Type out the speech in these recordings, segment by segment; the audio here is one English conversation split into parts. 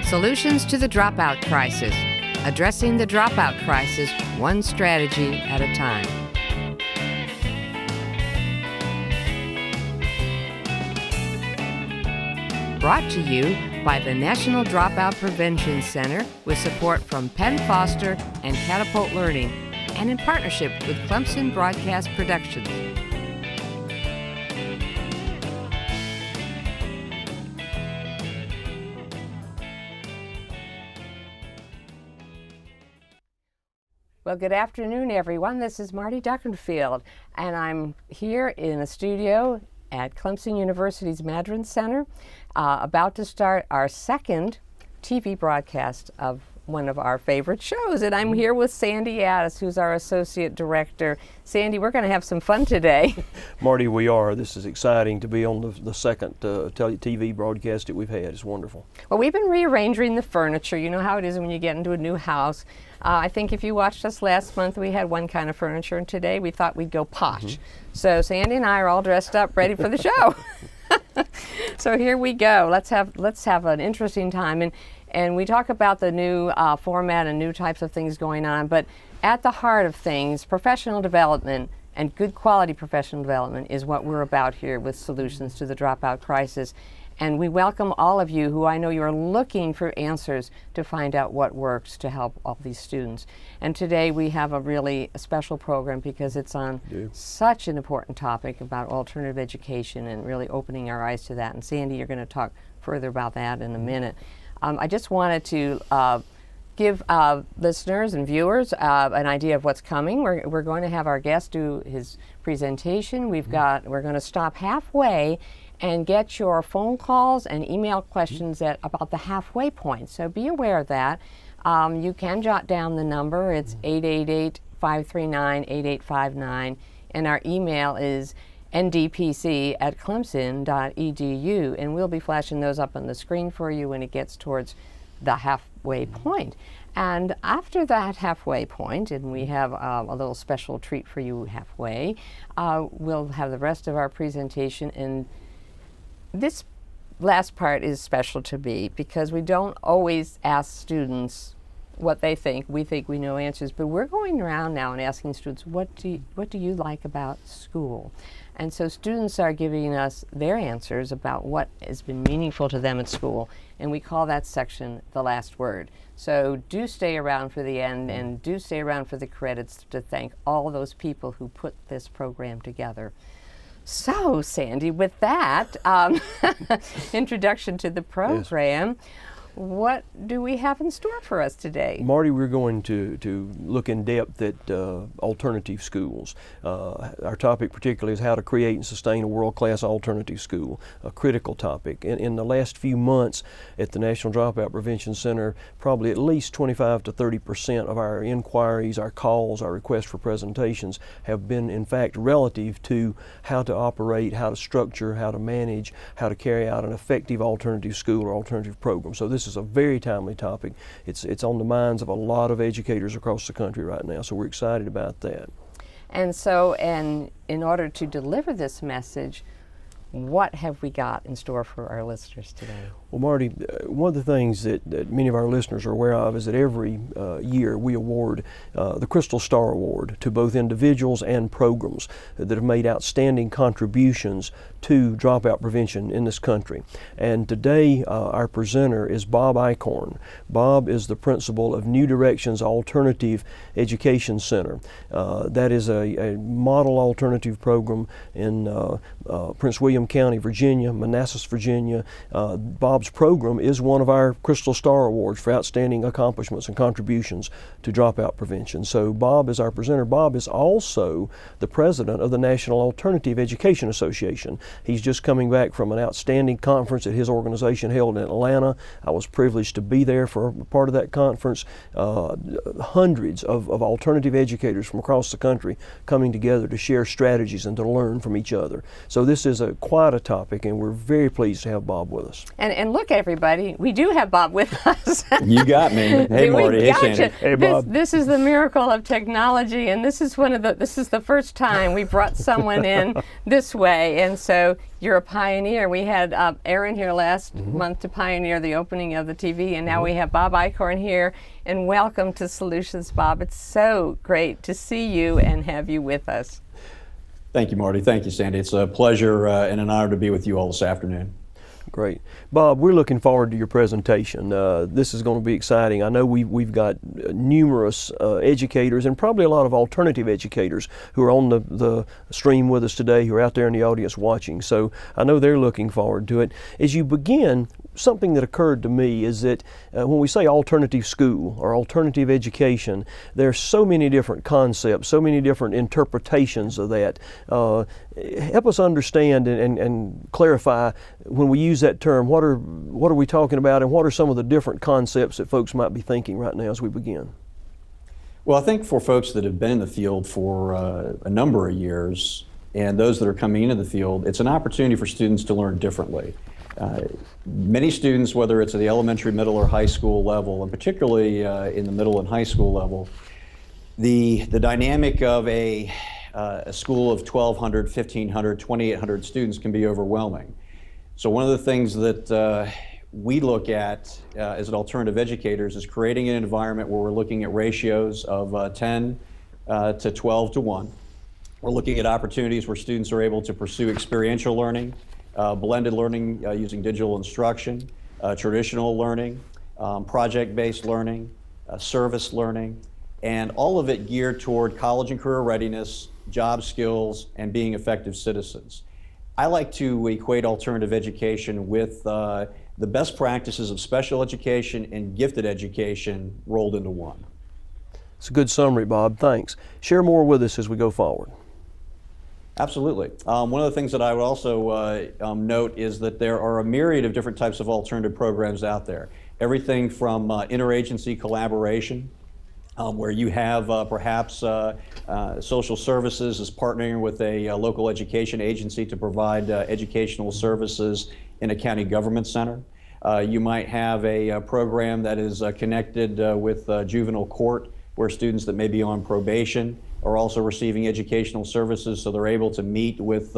Solutions to the Dropout Crisis. Addressing the dropout crisis one strategy at a time. Brought to you by the National Dropout Prevention Center with support from Penn Foster and Catapult Learning and in partnership with Clemson Broadcast Productions. Well, good afternoon, everyone. This is Marty Duckenfield, and I'm here in a studio at Clemson University's Madron Center, about to start our second TV broadcast of one of our favorite shows. And I'm here with Sandy Addis, who's our Associate Director. Sandy, we're going to have some fun today. Marty, we are. This is exciting to be on the second TV broadcast that we've had. It's wonderful. Well, we've been rearranging the furniture. You know how it is when you get into a new house. I think if you watched us last month, we had one kind of furniture, and today we thought we'd go posh. Mm-hmm. So Sandy and I are all dressed up, ready for the show. So here we go. Let's have an interesting time, and we talk about the new format and new types of things going on. But at the heart of things, professional development and good quality professional development is what we're about here with Solutions to the Dropout Crisis. And we welcome all of you who I know you are looking for answers to find out what works to help all these students. And today we have a really special program because it's on such an important topic about alternative education and really opening our eyes to that. And Sandy, you're going to talk further about that in a minute. I just wanted to give listeners and viewers an idea of what's coming. We're going to have our guest do his presentation. We're going to stop halfway and get your phone calls and email questions at about the halfway point. So be aware of that. You can jot down the number. It's 888-539-8859, and our email is ndpc@clemson.edu, and we'll be flashing those up on the screen for you when it gets towards the halfway point. And after that halfway point, and we have a little special treat for you halfway, we'll have the rest of our presentation. And this last part is special to me because we don't always ask students what they think. We think we know answers, but we're going around now and asking students, what do you like about school? And so students are giving us their answers about what has been meaningful to them at school, and we call that section the last word. So do stay around for the end, and do stay around for the credits to thank all those people who put this program together. So, Sandy, with that introduction to the program, yes. What do we have in store for us today? Marty, we're going to look in depth at alternative schools. Our topic particularly is how to create and sustain a world-class alternative school, a critical topic. In the last few months at the National Dropout Prevention Center, probably at least 25 to 30% of our inquiries, our calls, our requests for presentations have been in fact relative to how to operate, how to structure, how to manage, how to carry out an effective alternative school or alternative program. So this is a very timely topic. It's on the minds of a lot of educators across the country right now, so we're excited about that. And so, in order to deliver this message, what have we got in store for our listeners today? Well, Marty, one of the things that many of our listeners are aware of is that every year we award the Crystal Star Award to both individuals and programs that have made outstanding contributions to dropout prevention in this country. And today our presenter is Bob Eichorn. Bob is the principal of New Directions Alternative Education Center. That is a model alternative program in Prince William County, Virginia, Manassas, Virginia. Bob's program is one of our Crystal Star Awards for outstanding accomplishments and contributions to dropout prevention. So Bob is our presenter. Bob is also the president of the National Alternative Education Association. He's just coming back from an outstanding conference that his organization held in Atlanta. I was privileged to be there for part of that conference. Hundreds of alternative educators from across the country coming together to share strategies and to learn from each other. So this is quite a topic, and we're very pleased to have Bob with us. And And look, everybody, we do have Bob with us. You got me. Hey, Marty. Hey, Sandy. Hey, Bob. This is the miracle of technology, and this is the first time we brought someone in this way. And so you're a pioneer. We had Aaron here last month to pioneer the opening of the TV, and now we have Bob Eichorn here. And welcome to Solutions, Bob. It's so great to see you and have you with us. Thank you, Marty. Thank you, Sandy. It's a pleasure and an honor to be with you all this afternoon. Great. Bob, we're looking forward to your presentation. This is going to be exciting. I know we've got numerous educators and probably a lot of alternative educators who are on the stream with us today, who are out there in the audience watching. So I know they're looking forward to it. As you begin, something that occurred to me is that when we say alternative school or alternative education, there are so many different concepts, so many different interpretations of that. Help us understand and clarify, when we use that term, what are we talking about, and what are some of the different concepts that folks might be thinking right now as we begin? Well, I think for folks that have been in the field for a number of years, and those that are coming into the field, it's an opportunity for students to learn differently. Many students, whether it's at the elementary, middle, or high school level, and particularly in the middle and high school level, the dynamic of a school of 1,200, 1,500, 2,800 students can be overwhelming. So one of the things that we look at as an alternative educators is creating an environment where we're looking at ratios of 10 to 12 to 1. We're looking at opportunities where students are able to pursue experiential learning, blended learning using digital instruction, traditional learning, project-based learning, service learning, and all of it geared toward college and career readiness, job skills, and being effective citizens. I like to equate alternative education with the best practices of special education and gifted education rolled into one. It's a good summary, Bob. Thanks. Share more with us as we go forward. Absolutely. One of the things that I would also note is that there are a myriad of different types of alternative programs out there. Everything from interagency collaboration, where you have perhaps social services is partnering with a local education agency to provide educational services in a county government center. You might have a program that is connected with juvenile court, where students that may be on probation are also receiving educational services, so they're able to meet with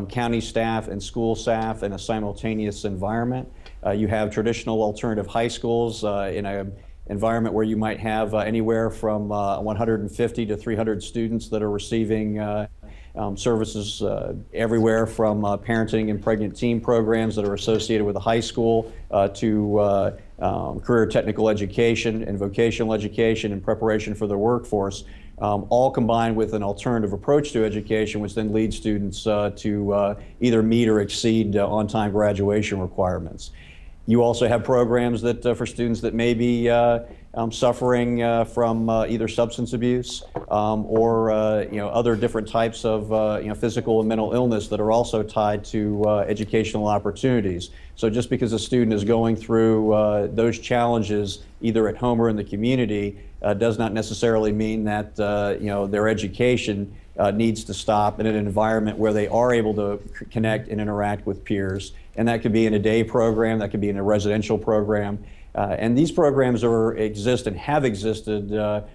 county staff and school staff in a simultaneous environment. You have traditional alternative high schools in an environment where you might have anywhere from 150 to 300 students that are receiving services everywhere from parenting and pregnant teen programs that are associated with a high school to career technical education and vocational education in preparation for their workforce, all combined with an alternative approach to education, which then leads students to either meet or exceed on-time graduation requirements. You also have programs that for students that may be suffering from either substance abuse or other different types of physical and mental illness that are also tied to educational opportunities. So just because a student is going through those challenges either at home or in the community does not necessarily mean that their education needs to stop in an environment where they are able to connect and interact with peers. And that could be in a day program, that could be in a residential program. And these programs exist and have existed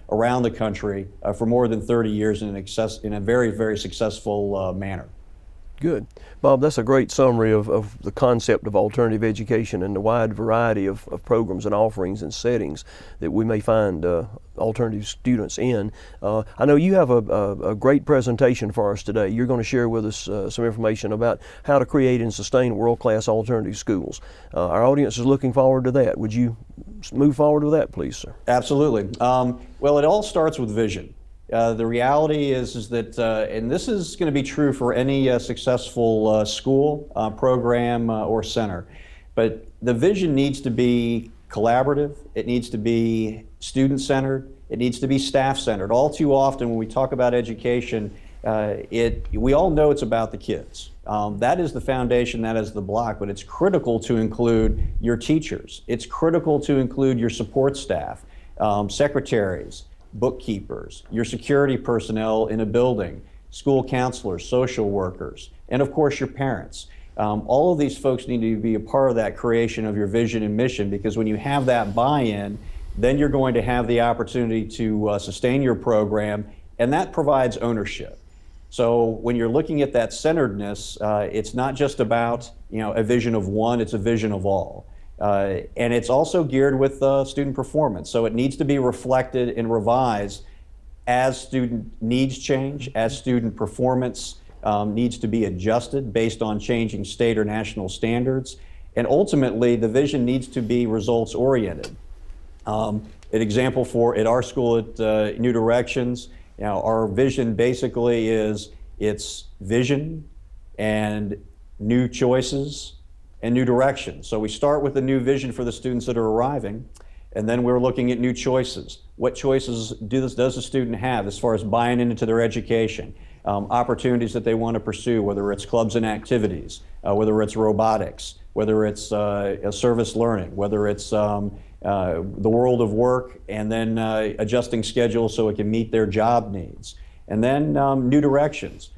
around the country for more than 30 years in a very, very successful manner. Good. Bob, that's a great summary of the concept of alternative education and the wide variety of programs and offerings and settings that we may find alternative students in. I know you have a great presentation for us today. You're going to share with us some information about how to create and sustain world-class alternative schools. Our audience is looking forward to that. Would you move forward with that, please, sir? Absolutely. Well, it all starts with vision. The reality is that, and this is going to be true for any successful school, program, or center, but the vision needs to be collaborative, it needs to be student-centered, it needs to be staff-centered. All too often when we talk about education, we all know it's about the kids. That is the foundation, that is the block, but it's critical to include your teachers. It's critical to include your support staff, secretaries, bookkeepers, your security personnel in a building, school counselors, social workers, and of course your parents. All of these folks need to be a part of that creation of your vision and mission, because when you have that buy-in, then you're going to have the opportunity to sustain your program, and that provides ownership. So when you're looking at that centeredness, it's not just about a vision of one, it's a vision of all. And it's also geared with student performance. So it needs to be reflected and revised as student needs change, as student performance needs to be adjusted based on changing state or national standards. And ultimately, the vision needs to be results oriented. An example at our school at New Directions, our vision basically is it's vision and new choices and new directions. So we start with a new vision for the students that are arriving, and then we're looking at new choices. What choices does the student have as far as buying into their education, opportunities that they want to pursue, whether it's clubs and activities, whether it's robotics, whether it's service learning, whether it's the world of work, and then adjusting schedules so it can meet their job needs. And then new directions.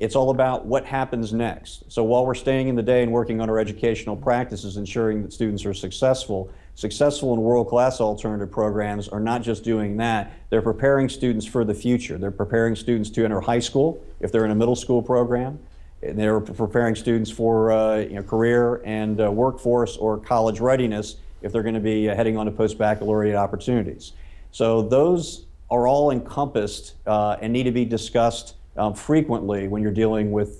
It's all about what happens next. So while we're staying in the day and working on our educational practices, ensuring that students are successful in world-class alternative programs are not just doing that, they're preparing students for the future. They're preparing students to enter high school if they're in a middle school program. They're preparing students for career and workforce or college readiness if they're going to be heading on to post-baccalaureate opportunities. So those are all encompassed and need to be discussed frequently when you're dealing with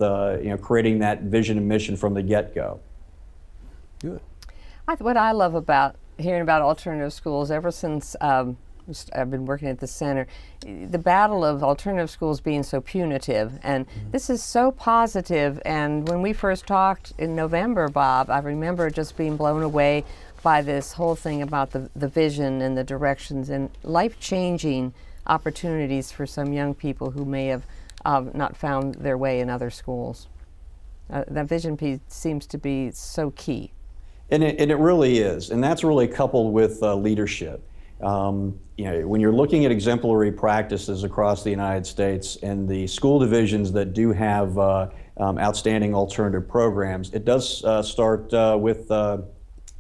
creating that vision and mission from the get-go. Good. What I love about hearing about alternative schools ever since I've been working at the center, the battle of alternative schools being so punitive, and this is so positive. And when we first talked in November, Bob, I remember just being blown away by this whole thing about the vision and the directions and life-changing opportunities for some young people who may have not found their way in other schools. That vision piece seems to be so key. And it really is, and that's really coupled with leadership. When you're looking at exemplary practices across the United States and the school divisions that do have outstanding alternative programs, it does start with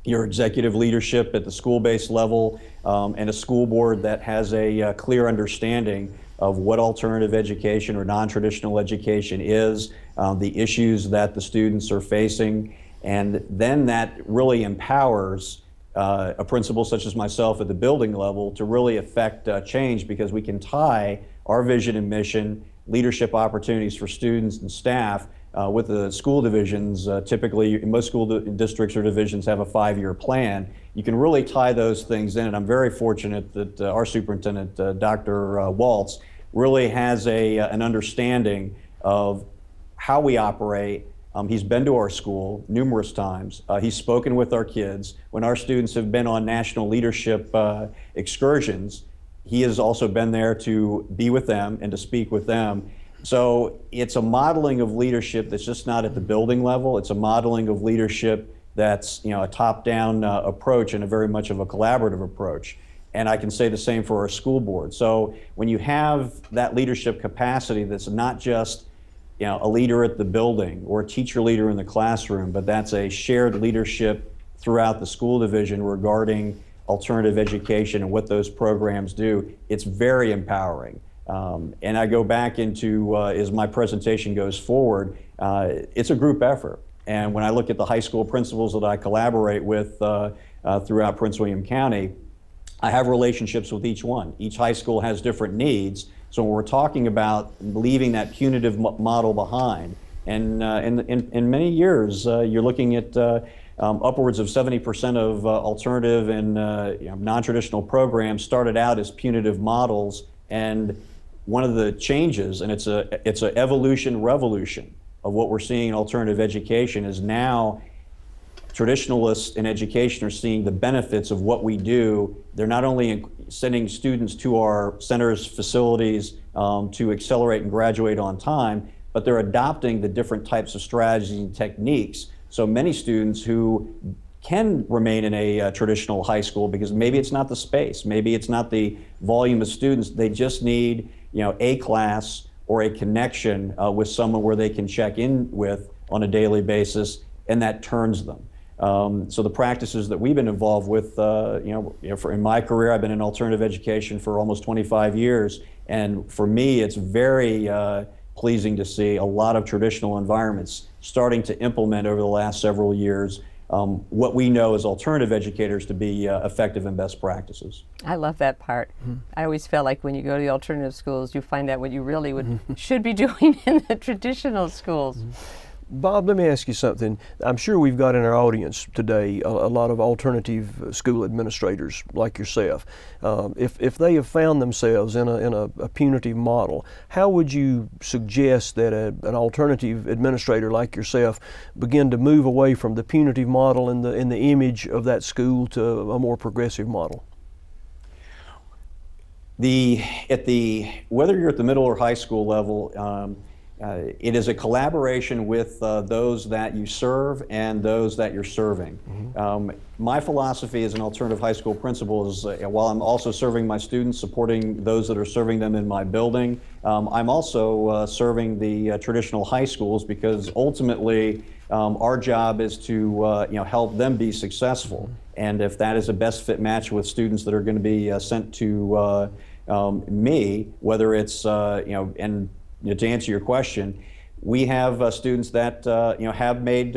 your executive leadership at the school-based level and a school board that has a clear understanding of what alternative education or non-traditional education is, the issues that the students are facing, and then that really empowers a principal such as myself at the building level to really affect change, because we can tie our vision and mission, leadership opportunities for students and staff with the school divisions. Typically, most school districts or divisions have a 5-year plan. You can really tie those things in, and I'm very fortunate that our superintendent, Dr. Waltz, really has an understanding of how we operate. He's been to our school numerous times. He's spoken with our kids. When our students have been on national leadership excursions, he has also been there to be with them and to speak with them. So it's a modeling of leadership that's just not at the building level. It's a modeling of leadership that's a top-down approach and a very much of a collaborative approach. And I can say the same for our school board. So when you have that leadership capacity that's not just a leader at the building or a teacher leader in the classroom, but that's a shared leadership throughout the school division regarding alternative education and what those programs do, it's very empowering. And I go back into, as my presentation goes forward, it's a group effort. And when I look at the high school principals that I collaborate with throughout Prince William County, I have relationships with each one. Each high school has different needs. So when we're talking about leaving that punitive model behind, and in many years, you're looking at upwards of 70% of alternative and non-traditional programs started out as punitive models. And one of the changes, and it's an evolution revolution of what we're seeing in alternative education, is now traditionalists in education are seeing the benefits of what we do. They're not only sending students to our centers, facilities to accelerate and graduate on time, but they're adopting the different types of strategies and techniques. So many students who can remain in a traditional high school because maybe it's not the space, maybe it's not the volume of students, they just need a class or a connection with someone where they can check in with on a daily basis, and that turns them. So the practices that we've been involved with, in my career, I've been in alternative education for almost 25 years, and for me, it's very pleasing to see a lot of traditional environments starting to implement over the last several years what we know as alternative educators to be effective and best practices. I love that part. I always felt like when you go to the alternative schools, you find out what you really should be doing in the traditional schools. Bob, let me ask you something. I'm sure we've got in our audience today a lot of alternative school administrators like yourself. If they have found themselves in a punitive model, how would you suggest that an alternative administrator like yourself begin to move away from the punitive model and the image of that school to a more progressive model? Whether you're at the middle or high school level, it is a collaboration with those that you serve and those that you're serving. My philosophy as an alternative high school principal is, while I'm also serving my students, supporting those that are serving them in my building, I'm also serving the traditional high schools, because ultimately our job is to help them be successful. And if that is a best fit match with students that are going to be sent to me, whether it's and to answer your question, we have students that have made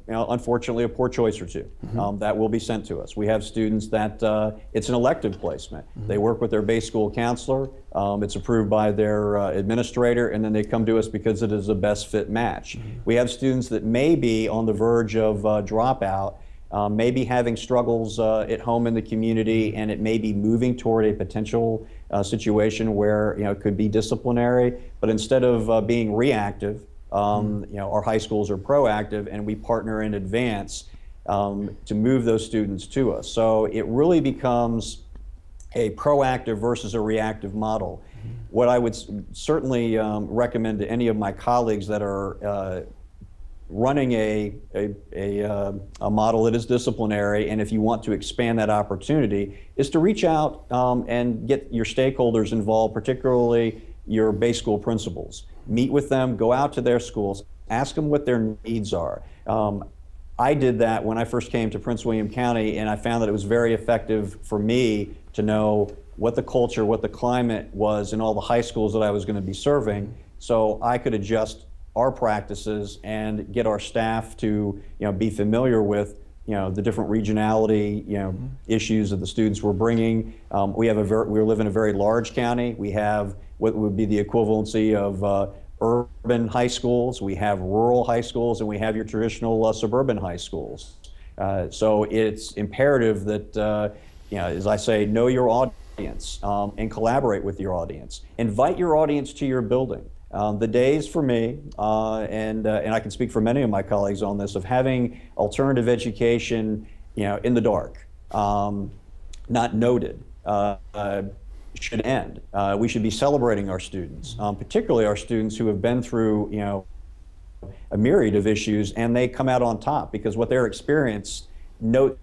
unfortunately a poor choice or two that will be sent to us. We have students that it's an elective placement. They work with their base school counselor. It's approved by their administrator, and then they come to us because it is a best fit match. We have students that may be on the verge of dropout, maybe having struggles at home in the community, and it may be moving toward a potential situation where it could be disciplinary. But instead of being reactive, our high schools are proactive, and we partner in advance to move those students to us. So it really becomes a proactive versus a reactive model. What I would certainly recommend to any of my colleagues that are running a model that is disciplinary, and if you want to expand that opportunity, is to reach out and get your stakeholders involved, particularly your base school principals. Meet with them, go out to their schools, ask them what their needs are. I did that when I first came to Prince William County, and I found that it was very effective for me to know what the culture, what the climate was in all the high schools that I was going to be serving, so I could adjust our practices and get our staff to be familiar with the different regionality issues that the students were bringing. We live in a very large county. We have what would be the equivalency of urban high schools. We have rural high schools, and we have your traditional suburban high schools. So it's imperative that as I say, know your audience and collaborate with your audience. Invite your audience to your building. The days for me, and I can speak for many of my colleagues on this, of having alternative education, in the dark, not noted, should end. We should be celebrating our students, particularly our students who have been through, a myriad of issues, and they come out on top, because what their experience notes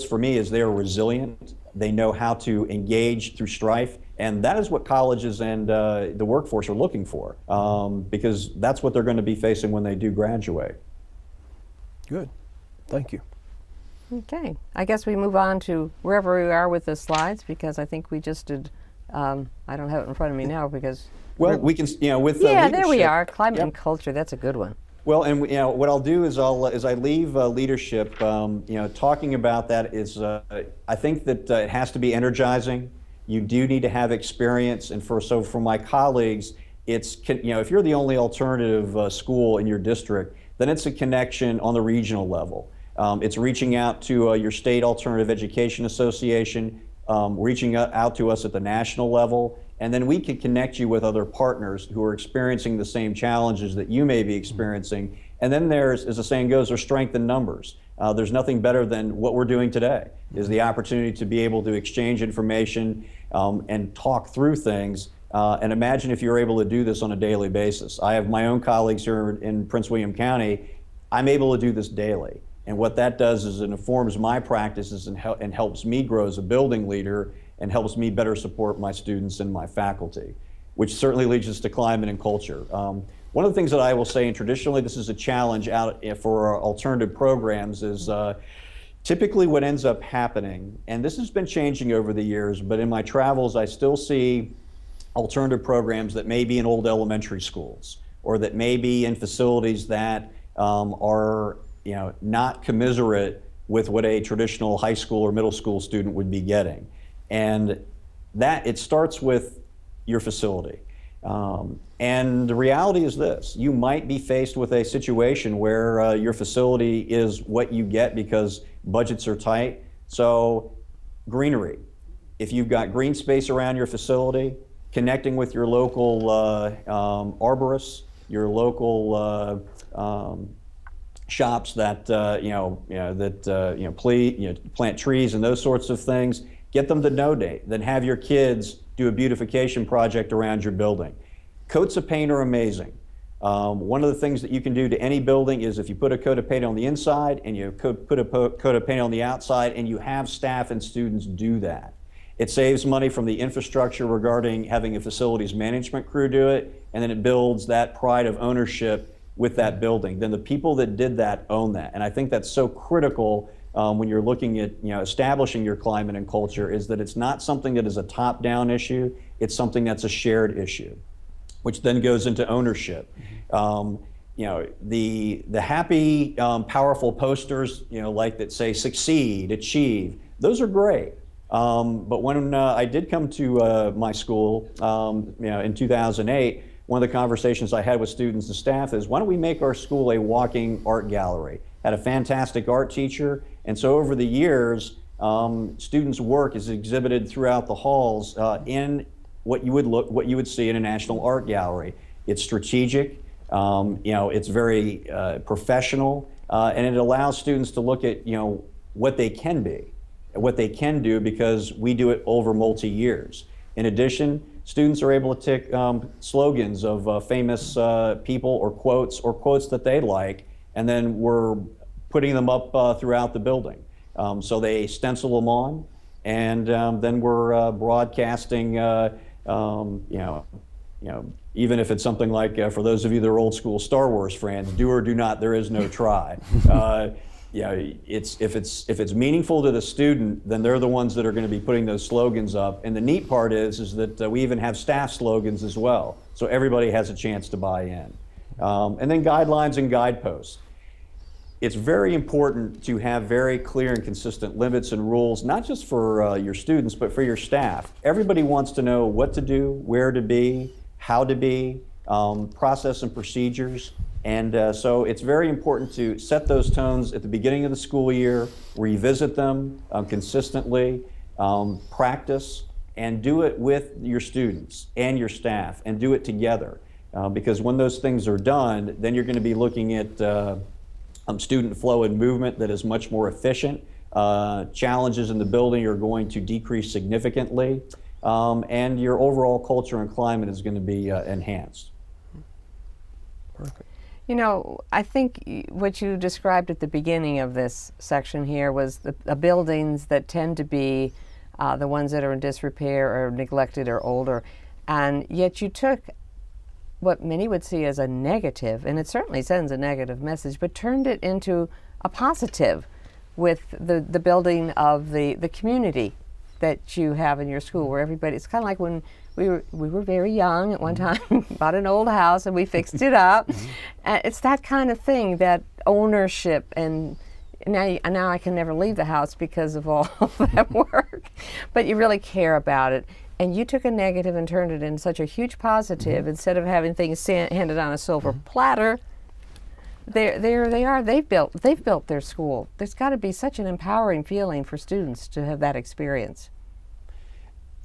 for me is they're resilient. They know how to engage through strife. And that is what colleges and the workforce are looking for, because that's what they're going to be facing when they do graduate. Good. Thank you. Okay. I guess we move on to wherever we are with the slides, because I think we just did, I don't have it in front of me now because... Well, we can, with yeah, there we are. Climate Yep. and culture, that's a good one. Well, and what I'll do is as I leave leadership, talking about that is, I think that it has to be energizing. You do need to have experience, and for my colleagues, it's if you're the only alternative school in your district, then it's a connection on the regional level. It's reaching out to your state alternative education association, reaching out to us at the national level, and then we can connect you with other partners who are experiencing the same challenges that you may be experiencing. And then there's, as the saying goes, there's strength in numbers. There's nothing better than what we're doing today, is the opportunity to be able to exchange information and talk through things. And imagine if you're able to do this on a daily basis. I have my own colleagues here in Prince William County. I'm able to do this daily. And what that does is it informs my practices and helps me grow as a building leader, and helps me better support my students and my faculty. which certainly leads us to climate and culture. One of the things that I will say, and traditionally this is a challenge out for alternative programs, is typically what ends up happening, and this has been changing over the years, but in my travels I still see alternative programs that may be in old elementary schools, or that may be in facilities that are not commensurate with what a traditional high school or middle school student would be getting. And that it starts with your facility. And the reality is this: you might be faced with a situation where your facility is what you get because budgets are tight. So greenery, if you've got green space around your facility, connecting with your local arborists, your local shops that plant trees and those sorts of things, get them to no-date. Then have your kids do a beautification project around your building. Coats of paint are amazing. One of the things that you can do to any building is if you put a coat of paint on the inside and you put a coat of paint on the outside, and you have staff and students do that. It saves money from the infrastructure regarding having a facilities management crew do it, and then it builds that pride of ownership with that building. Then the people that did that own that. And I think that's so critical when you're looking at establishing your climate and culture, is that it's not something that is a top-down issue, it's something that's a shared issue, which then goes into ownership. The happy, powerful posters, like that say succeed, achieve, those are great. But when I did come to my school, in 2008, one of the conversations I had with students and staff is, why don't we make our school a walking art gallery? Had a fantastic art teacher, and so over the years, students' work is exhibited throughout the halls in what you would see in a national art gallery. It's strategic, it's very professional, and it allows students to look at what they can be, what they can do, because we do it over multi-years. In addition, students are able to take slogans of famous people or quotes that they like, and then we're putting them up throughout the building. So they stencil them on, and then we're broadcasting, even if it's something like, for those of you that are old school Star Wars fans, do or do not, there is no try. If it's meaningful to the student, then they're the ones that are going to be putting those slogans up. And the neat part is that we even have staff slogans as well, so everybody has a chance to buy in. And then guidelines and guideposts. It's very important to have very clear and consistent limits and rules, not just for your students, but for your staff. Everybody wants to know what to do, where to be, how to be, process and procedures. And so it's very important to set those tones at the beginning of the school year, revisit them consistently, practice, and do it with your students and your staff, and do it together. Because when those things are done, then you're going to be looking at student flow and movement that is much more efficient. Challenges in the building are going to decrease significantly, and your overall culture and climate is going to be enhanced. Perfect. I think what you described at the beginning of this section here was the buildings that tend to be the ones that are in disrepair or neglected or older, and yet you took what many would see as a negative, and it certainly sends a negative message, but turned it into a positive with the building of the community that you have in your school, where everybody, it's kind of like when we were very young at one time, bought an old house and we fixed it up. It's that kind of thing, that ownership, and now I can never leave the house because of all of that work, but you really care about it. And you took a negative and turned it into such a huge positive. Instead of having things handed on a silver platter, there they are. They've built their school. There's got to be such an empowering feeling for students to have that experience.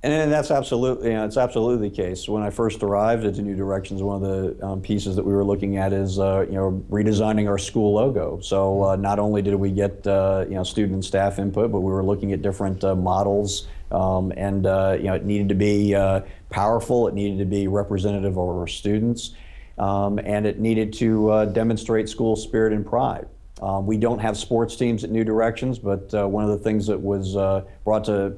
And that's absolutely, it's absolutely the case. When I first arrived at New Directions, one of the pieces that we were looking at is, redesigning our school logo. So not only did we get, student and staff input, but we were looking at different models, and it needed to be powerful. It needed to be representative of our students, and it needed to demonstrate school spirit and pride. We don't have sports teams at New Directions, but one of the things that was brought to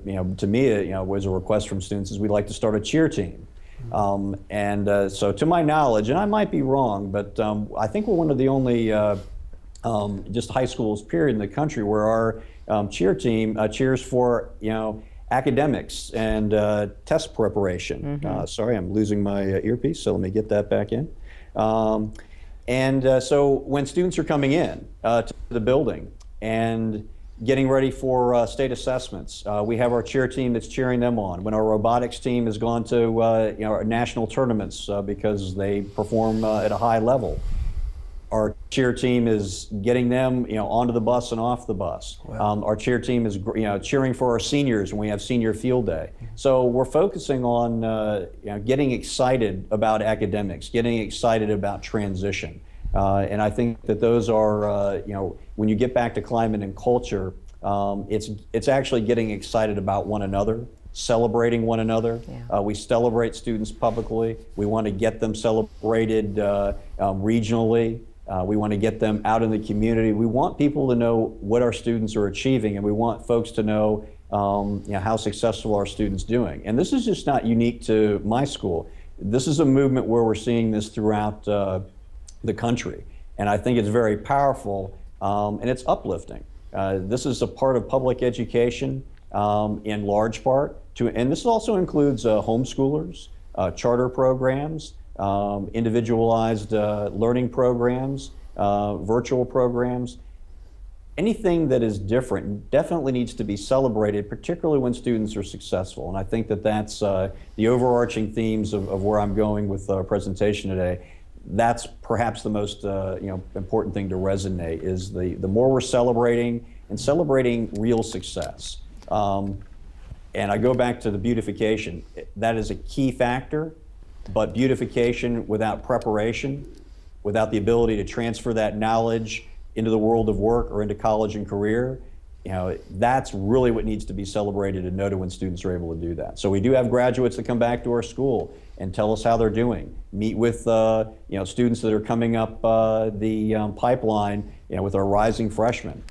me, was a request from students, is we'd like to start a cheer team. So to my knowledge, and I might be wrong, but I think we're one of the only just high schools period in the country where our cheer team cheers for, academics and test preparation. Sorry, I'm losing my earpiece, so let me get that back in. So when students are coming in to the building and getting ready for state assessments, we have our cheer team that's cheering them on. When our robotics team has gone to our national tournaments because they perform at a high level, our cheer team is getting them, onto the bus and off the bus. Wow. Our cheer team is, cheering for our seniors when we have senior field day. So we're focusing on, getting excited about academics, getting excited about transition. And I think that those are, when you get back to climate and culture, it's actually getting excited about one another, celebrating one another. Yeah. We celebrate students publicly. We want to get them celebrated regionally. We want to get them out in the community. We want people to know what our students are achieving, and we want folks to know, how successful our students doing. And this is just not unique to my school. This is a movement where we're seeing this throughout the country, and I think it's very powerful, and it's uplifting. This is a part of public education in large part, and this also includes homeschoolers, charter programs, individualized learning programs, virtual programs. Anything that is different definitely needs to be celebrated, particularly when students are successful. And I think that that's the overarching themes of where I'm going with our presentation today. That's perhaps the most important thing to resonate is the more we're celebrating and celebrating real success. And I go back to the beautification. That is a key factor. But beautification without preparation, without the ability to transfer that knowledge into the world of work or into college and career, that's really what needs to be celebrated and noted when students are able to do that. So we do have graduates that come back to our school and tell us how they're doing. Meet with students that are coming up the pipeline, with our rising freshmen.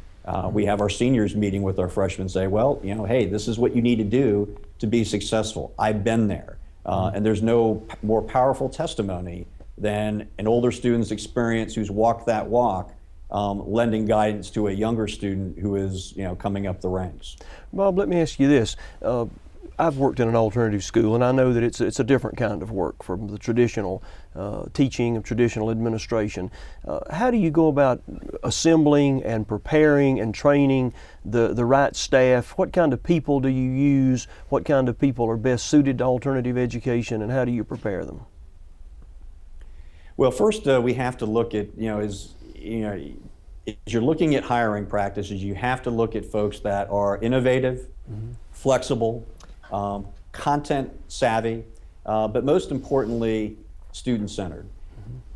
We have our seniors meeting with our freshmen, say, well, hey, this is what you need to do to be successful. I've been there. And there's no more powerful testimony than an older student's experience who's walked that walk, lending guidance to a younger student who is, coming up the ranks. Bob, let me ask you this. I've worked in an alternative school, and I know that it's a different kind of work from the traditional teaching of traditional administration. How do you go about assembling and preparing and training the right staff? What kind of people do you use? What kind of people are best suited to alternative education, and how do you prepare them? Well, first we have to look at, as you're looking at hiring practices, you have to look at folks that are innovative, flexible, content savvy, but most importantly, student-centered.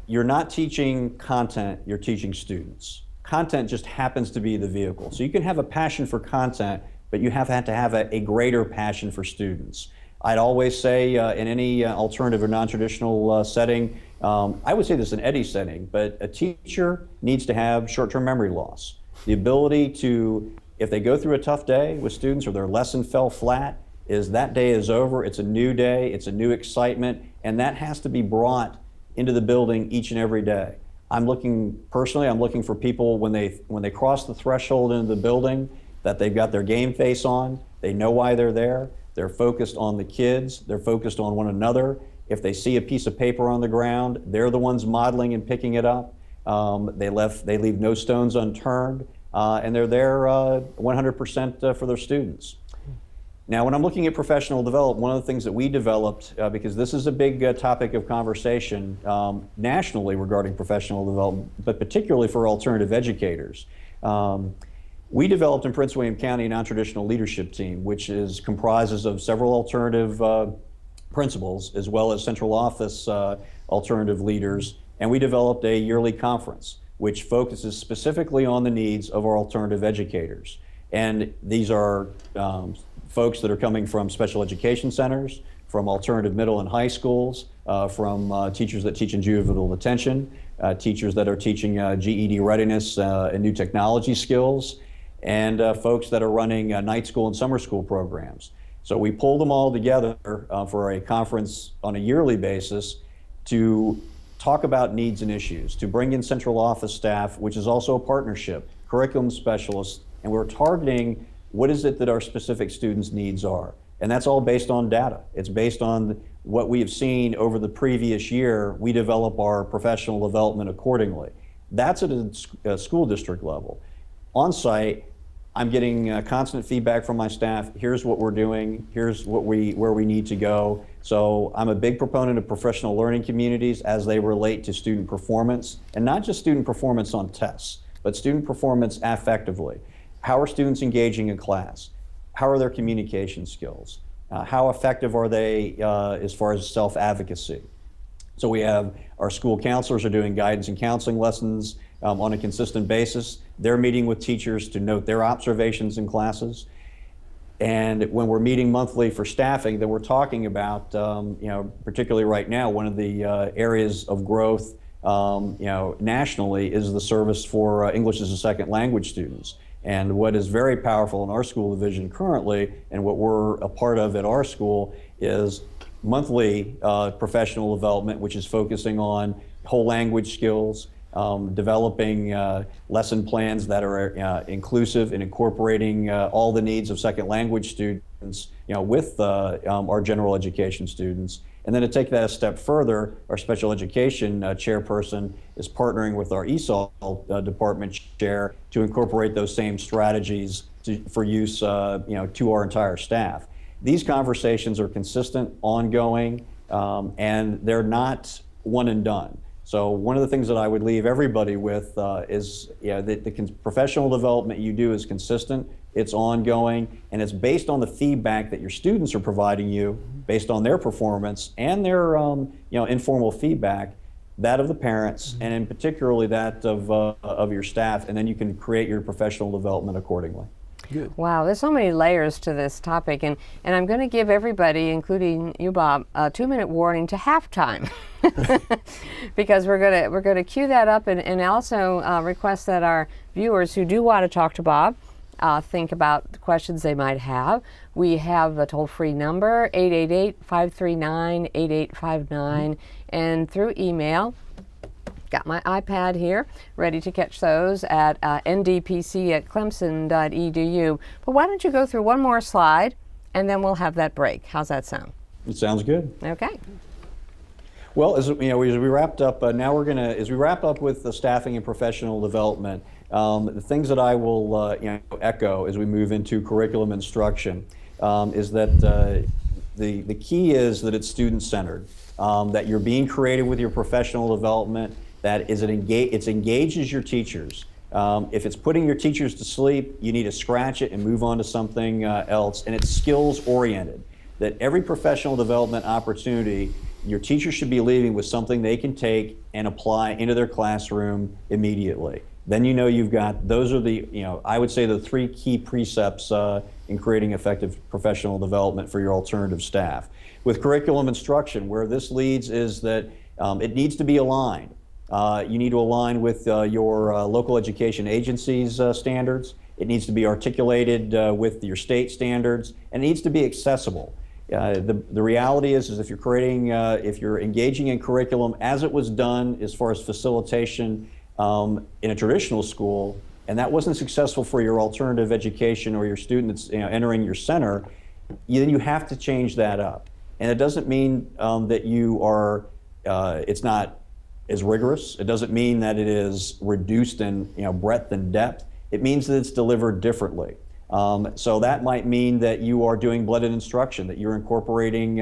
You're not teaching content, you're teaching students. Content just happens to be the vehicle. So you can have a passion for content, but you have to have a greater passion for students. I'd always say in any alternative or non-traditional setting, I would say this in any setting, but a teacher needs to have short-term memory loss. The ability to, if they go through a tough day with students or their lesson fell flat, is that day is over, it's a new day, it's a new excitement, and that has to be brought into the building each and every day. I'm looking for people when they cross the threshold into the building, that they've got their game face on, they know why they're there, they're focused on the kids, they're focused on one another. If they see a piece of paper on the ground, they're the ones modeling and picking it up. They leave no stones unturned, and they're there 100% for their students. Now, when I'm looking at professional development, one of the things that we developed, because this is a big topic of conversation nationally regarding professional development, but particularly for alternative educators, we developed in Prince William County a non-traditional leadership team, which comprises of several alternative principals, as well as central office alternative leaders, and we developed a yearly conference, which focuses specifically on the needs of our alternative educators. And these are folks that are coming from special education centers, from alternative middle and high schools, from teachers that teach in juvenile detention, teachers that are teaching GED readiness and new technology skills, and folks that are running night school and summer school programs. So we pulled them all together for a conference on a yearly basis to talk about needs and issues, to bring in central office staff, which is also a partnership, curriculum specialists, and we're targeting what is it that our specific students' needs are. And that's all based on data. It's based on what we have seen over the previous year. We develop our professional development accordingly. That's at a school district level. On site, I'm getting constant feedback from my staff. Here's what we're doing. Here's where we need to go. So I'm a big proponent of professional learning communities as they relate to student performance, and not just student performance on tests, but student performance affectively. How are students engaging in class? How are their communication skills? How effective are they as far as self-advocacy? So we have our school counselors are doing guidance and counseling lessons on a consistent basis. They're meeting with teachers to note their observations in classes. And when we're meeting monthly for staffing, then we're talking about, particularly right now, one of the areas of growth, nationally is the service for English as a second language students. And what is very powerful in our school division currently, and what we're a part of at our school, is monthly professional development, which is focusing on whole language skills, developing lesson plans that are inclusive and incorporating all the needs of second language students, with our general education students. And then to take that a step further, our special education chairperson is partnering with our ESOL department chair to incorporate those same strategies for use, to our entire staff. These conversations are consistent, ongoing, and they're not one and done. So one of the things that I would leave everybody with is the professional development you do is consistent, it's ongoing, and it's based on the feedback that your students are providing you, based on their performance and their informal feedback, that of the parents, and in particularly that of your staff, and then you can create your professional development accordingly. Good. Wow, there's so many layers to this topic, and I'm going to give everybody, including you, Bob, a 2-minute warning to halftime, because we're going to cue that up, and also request that our viewers who do want to talk to Bob think about the questions they might have. We have a toll-free number, 888-539-8859, and through email. Got my iPad here, ready to catch those at ndpc@clemson.edu. But why don't you go through one more slide, and then we'll have that break. How's that sound? It sounds good. Okay. Well, as we wrapped up, as we wrap up with the staffing and professional development, the things that I will echo as we move into curriculum instruction is that the key is that it's student-centered, that you're being creative with your professional development, that it engages your teachers. If it's putting your teachers to sleep, you need to scratch it and move on to something else, and it's skills-oriented, that every professional development opportunity, your teachers should be leaving with something they can take and apply into their classroom immediately. Then you've got, those are the, I would say the 3 key precepts in creating effective professional development for your alternative staff. With curriculum instruction, where this leads is that it needs to be aligned. You need to align with your local education agency's standards. It needs to be articulated with your state standards, and it needs to be accessible. The reality is if you're engaging in curriculum as it was done as far as facilitation in a traditional school, and that wasn't successful for your alternative education or your student that's entering your center, then you have to change that up. And it doesn't mean that you are, it's not as rigorous. It doesn't mean that it is reduced in breadth and depth. It means that it's delivered differently. So that might mean that you are doing blended instruction, that you're incorporating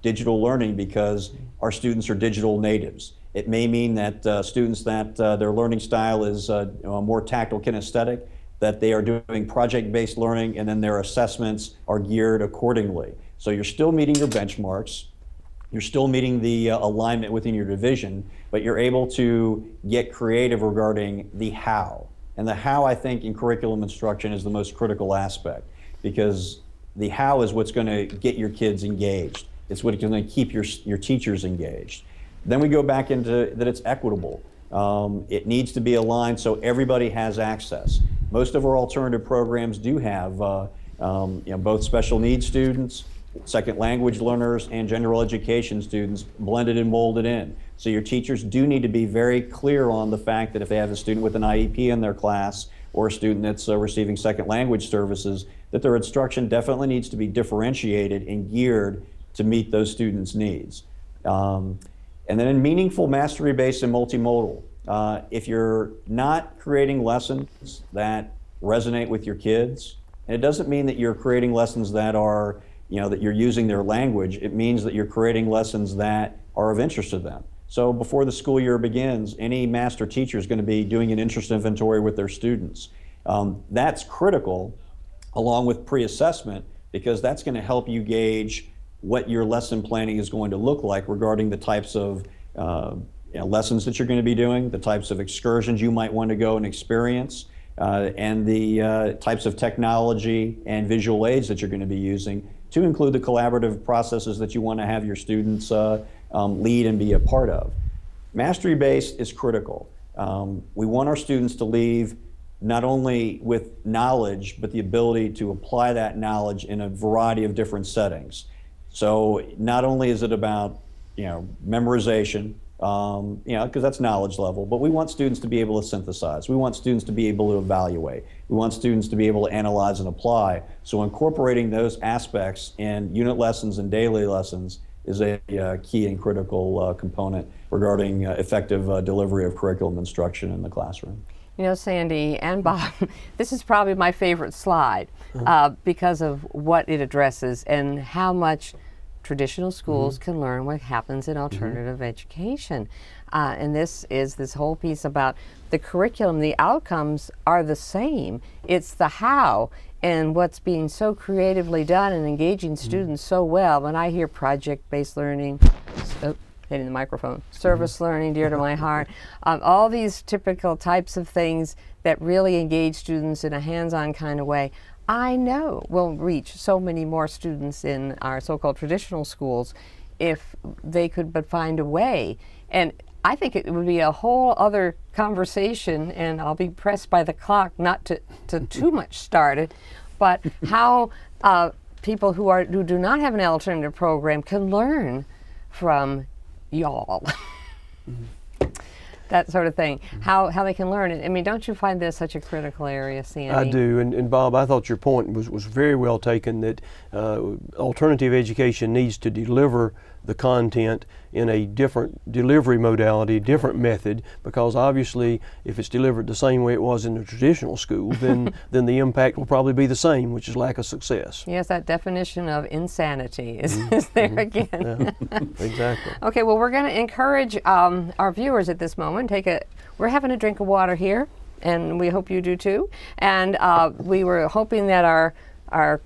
digital learning because our students are digital natives. It may mean that students that their learning style is more tactile kinesthetic, that they are doing project-based learning, and then their assessments are geared accordingly. So you're still meeting your benchmarks, you're still meeting the alignment within your division, but you're able to get creative regarding the how. And the how, I think, in curriculum instruction is the most critical aspect, because the how is what's going to get your kids engaged. It's what's going to keep your teachers engaged. Then we go back into that it's equitable. It needs to be aligned so everybody has access. Most of our alternative programs do have both special needs students, second language learners, and general education students blended and molded in. So your teachers do need to be very clear on the fact that if they have a student with an IEP in their class or a student that's receiving second language services, that their instruction definitely needs to be differentiated and geared to meet those students' needs. And then in meaningful, mastery-based, and multimodal, if you're not creating lessons that resonate with your kids, and it doesn't mean that you're creating lessons that are, that you're using their language, it means that you're creating lessons that are of interest to them. So before the school year begins, any master teacher is going to be doing an interest inventory with their students. That's critical, along with pre-assessment, because that's going to help you gauge what your lesson planning is going to look like regarding the types of lessons that you're going to be doing, the types of excursions you might want to go and experience, and the types of technology and visual aids that you're going to be using, to include the collaborative processes that you want to have your students lead and be a part of. Mastery-based is critical. We want our students to leave not only with knowledge, but the ability to apply that knowledge in a variety of different settings. So not only is it about, memorization, because that's knowledge level, but we want students to be able to synthesize. We want students to be able to evaluate. We want students to be able to analyze and apply. So incorporating those aspects in unit lessons and daily lessons is a key and critical component regarding effective delivery of curriculum instruction in the classroom. Sandy and Bob, this is probably my favorite slide because of what it addresses and how much traditional schools can learn what happens in alternative education. And this is this whole piece about the curriculum. The outcomes are the same. It's the how and what's being so creatively done and engaging students so well. When I hear project-based learning, hitting the microphone, service learning, dear to my heart, all these typical types of things that really engage students in a hands-on kind of way, I know will reach so many more students in our so-called traditional schools if they could but find a way. And I think it would be a whole other conversation, and I'll be pressed by the clock not to too much start it, but how people who do not have an alternative program can learn from y'all. That sort of thing, how they can learn it. I mean, don't you find this such a critical area, Sandy? I do, and Bob, I thought your point was very well taken, that alternative education needs to deliver the content in a different delivery modality, different method, because obviously if it's delivered the same way it was in the traditional school, then the impact will probably be the same, which is lack of success. Yes, that definition of insanity is there again. Yeah, exactly. Okay, well, we're going to encourage our viewers at this moment. We're having a drink of water here, and we hope you do too. And we were hoping that our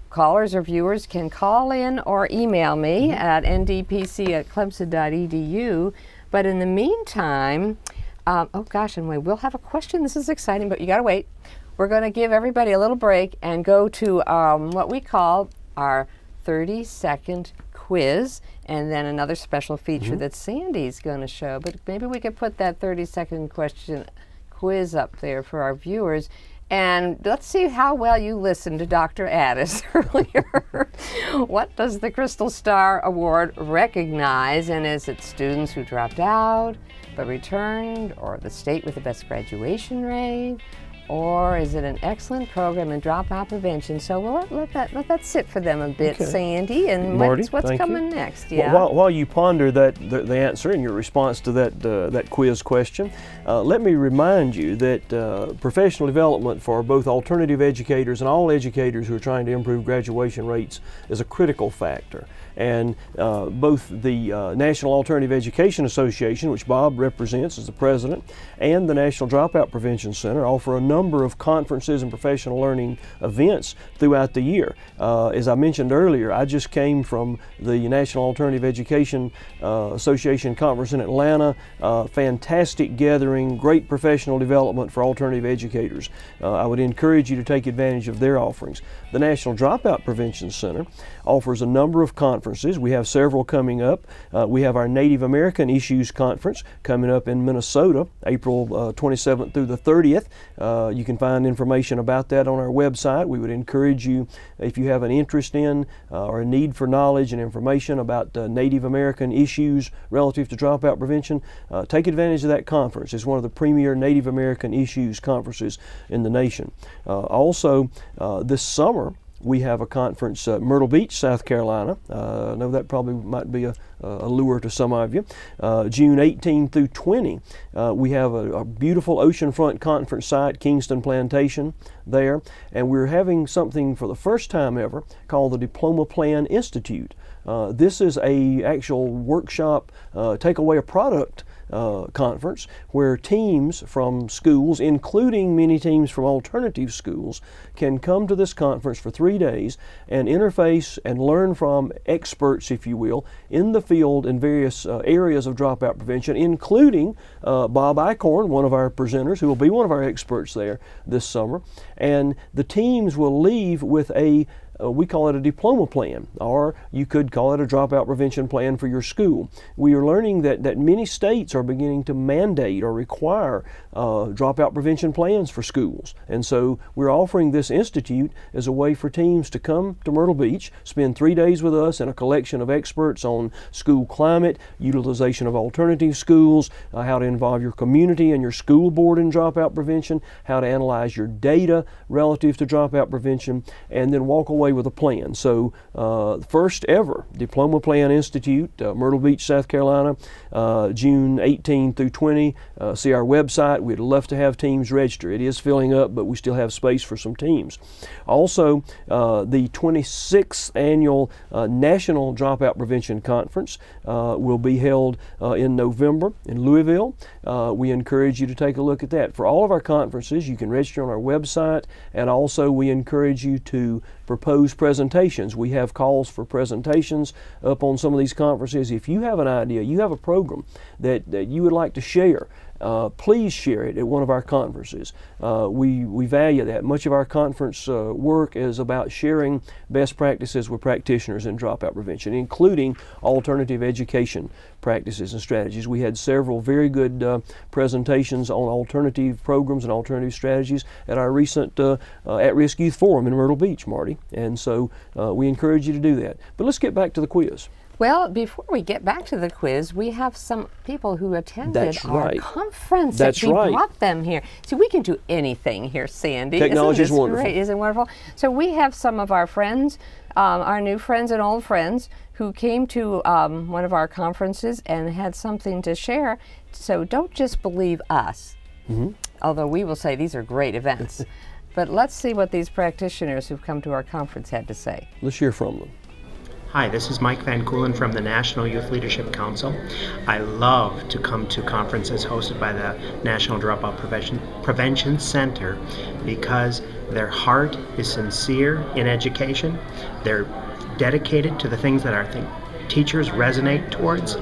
callers or viewers can call in or email me at ndpc@clemson.edu. But in the meantime, and we'll have a question. This is exciting, but you got to wait. We're going to give everybody a little break and go to what we call our 30-second quiz, and then another special feature that Sandy's going to show. But maybe we could put that 30-second quiz up there for our viewers. And let's see how well you listened to Dr. Addis earlier. What does the Crystal Star Award recognize? And is it students who dropped out but returned, or the state with the best graduation rate? Or is it an excellent program in dropout prevention? So we'll let that sit for them a bit, okay. Sandy. And Marty, what's coming next? Yeah. Well, while you ponder the answer and your response to that quiz question, let me remind you that professional development for both alternative educators and all educators who are trying to improve graduation rates is a critical factor. And both the National Alternative Education Association, which Bob represents as the president, and the National Dropout Prevention Center offer a number of conferences and professional learning events throughout the year. As I mentioned earlier, I just came from the National Alternative Education Association conference in Atlanta. Fantastic gathering, great professional development for alternative educators. I would encourage you to take advantage of their offerings. The National Dropout Prevention Center offers a number of conferences. We have several coming up. We have our Native American Issues Conference coming up in Minnesota, April 27th through the 30th. You can find information about that on our website. We would encourage you, if you have an interest in or a need for knowledge and information about Native American issues relative to dropout prevention, take advantage of that conference. It's one of the premier Native American issues conferences in the nation. Also, this summer, we have a conference at Myrtle Beach, South Carolina. I know that probably might be a lure to some of you. June 18 through 20, we have a beautiful oceanfront conference site, Kingston Plantation, there. And we're having something for the first time ever called the Diploma Plan Institute. This is a actual workshop, take away a product conference where teams from schools, including many teams from alternative schools, can come to this conference for 3 days and interface and learn from experts, if you will, in the field in various areas of dropout prevention, including Bob Eichorn, one of our presenters, who will be one of our experts there this summer. And the teams will leave with we call it a diploma plan, or you could call it a dropout prevention plan for your school. We are learning that many states are beginning to mandate or require dropout prevention plans for schools. And so we're offering this institute as a way for teams to come to Myrtle Beach, spend 3 days with us and a collection of experts on school climate, utilization of alternative schools, how to involve your community and your school board in dropout prevention, how to analyze your data relative to dropout prevention, and then walk away with a plan. So first ever Diploma Plan Institute, Myrtle Beach, South Carolina, June 18 through 20. See our website. We'd love to have teams register. It is filling up, but we still have space for some teams. Also, the 26th annual National Dropout Prevention Conference will be held in November in Louisville. We encourage you to take a look at that. For all of our conferences, you can register on our website, and also we encourage you to propose presentations. We have calls for presentations up on some of these conferences. If you have an idea, you have a program that you would like to share, please share it at one of our conferences. We value that. Much of our conference work is about sharing best practices with practitioners in dropout prevention, including alternative education practices and strategies. We had several very good presentations on alternative programs and alternative strategies at our recent At-Risk Youth Forum in Myrtle Beach, Marty. And so we encourage you to do that. But let's get back to the quiz. Well, before we get back to the quiz, we have some people who attended our conference. That's we right. brought them here. See, we can do anything here, Sandy. Technology is wonderful. Great? Isn't it wonderful? So we have some of our friends, our new friends and old friends, who came to one of our conferences and had something to share. So don't just believe us, although we will say these are great events. But let's see what these practitioners who've come to our conference had to say. Let's hear from them. Hi, this is Mike Van Koolen from the National Youth Leadership Council. I love to come to conferences hosted by the National Dropout Prevention Center because their heart is sincere in education. They're dedicated to the things that our teachers resonate towards.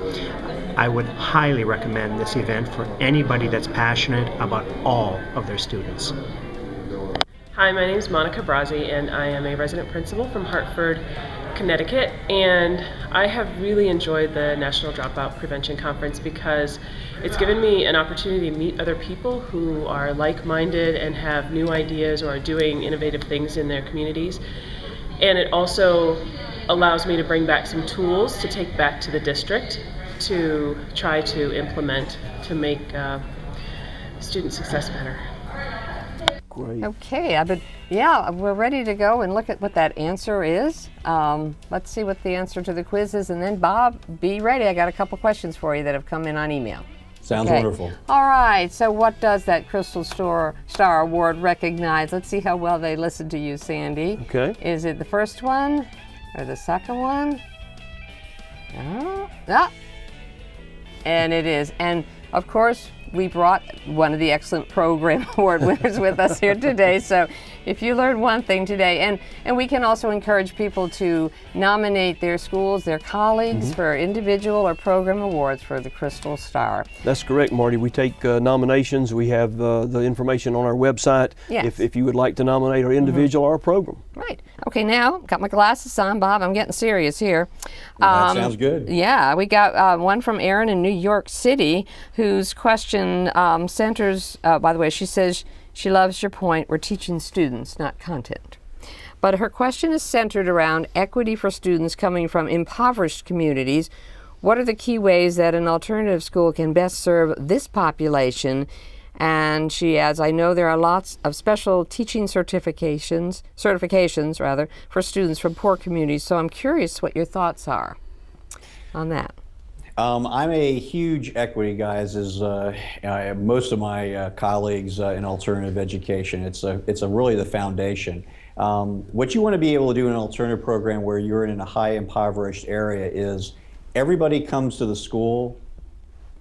I would highly recommend this event for anybody that's passionate about all of their students. Hi, my name is Monica Brazzi, and I am a resident principal from Hartford, Connecticut, and I have really enjoyed the National Dropout Prevention Conference because it's given me an opportunity to meet other people who are like-minded and have new ideas or are doing innovative things in their communities. And it also allows me to bring back some tools to take back to the district to try to implement to make student success better. Great. Okay, yeah, we're ready to go and look at what that answer is. Let's see what the answer to the quiz is, and then Bob, be ready. I got a couple questions for you that have come in on email. Sounds wonderful. All right, so what does that Crystal Star Award recognize? Let's see how well they listened to you, Sandy. Okay. Is it the first one or the second one? And it is. And of course, we brought one of the Excellent Program Award winners with us here today. So if you learned one thing today, and we can also encourage people to nominate their schools, their colleagues for individual or program awards for the Crystal Star. That's correct, Marty. We take nominations. We have the information on our website Yes. if you would like to nominate an individual or a program. Right. Okay, now got my glasses on, Bob. I'm getting serious here. That sounds good. Yeah, we got one from Erin in New York City, whose question centers. By the way, she says she loves your point. We're teaching students, not content. But her question is centered around equity for students coming from impoverished communities. What are the key ways that an alternative school can best serve this population? And she adds, I know there are lots of special teaching certifications for students from poor communities, so I'm curious what your thoughts are on that. I'm a huge equity guy, as is most of my colleagues in alternative education. It's really the foundation. What you want to be able to do in an alternative program where you're in a high impoverished area is everybody comes to the school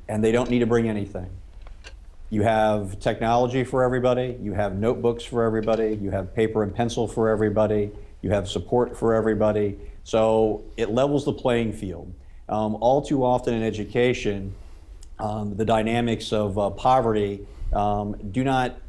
and they don't need to bring anything. You have technology for everybody, you have notebooks for everybody, you have paper and pencil for everybody, you have support for everybody. So it levels the playing field. All too often in education, the dynamics of poverty do not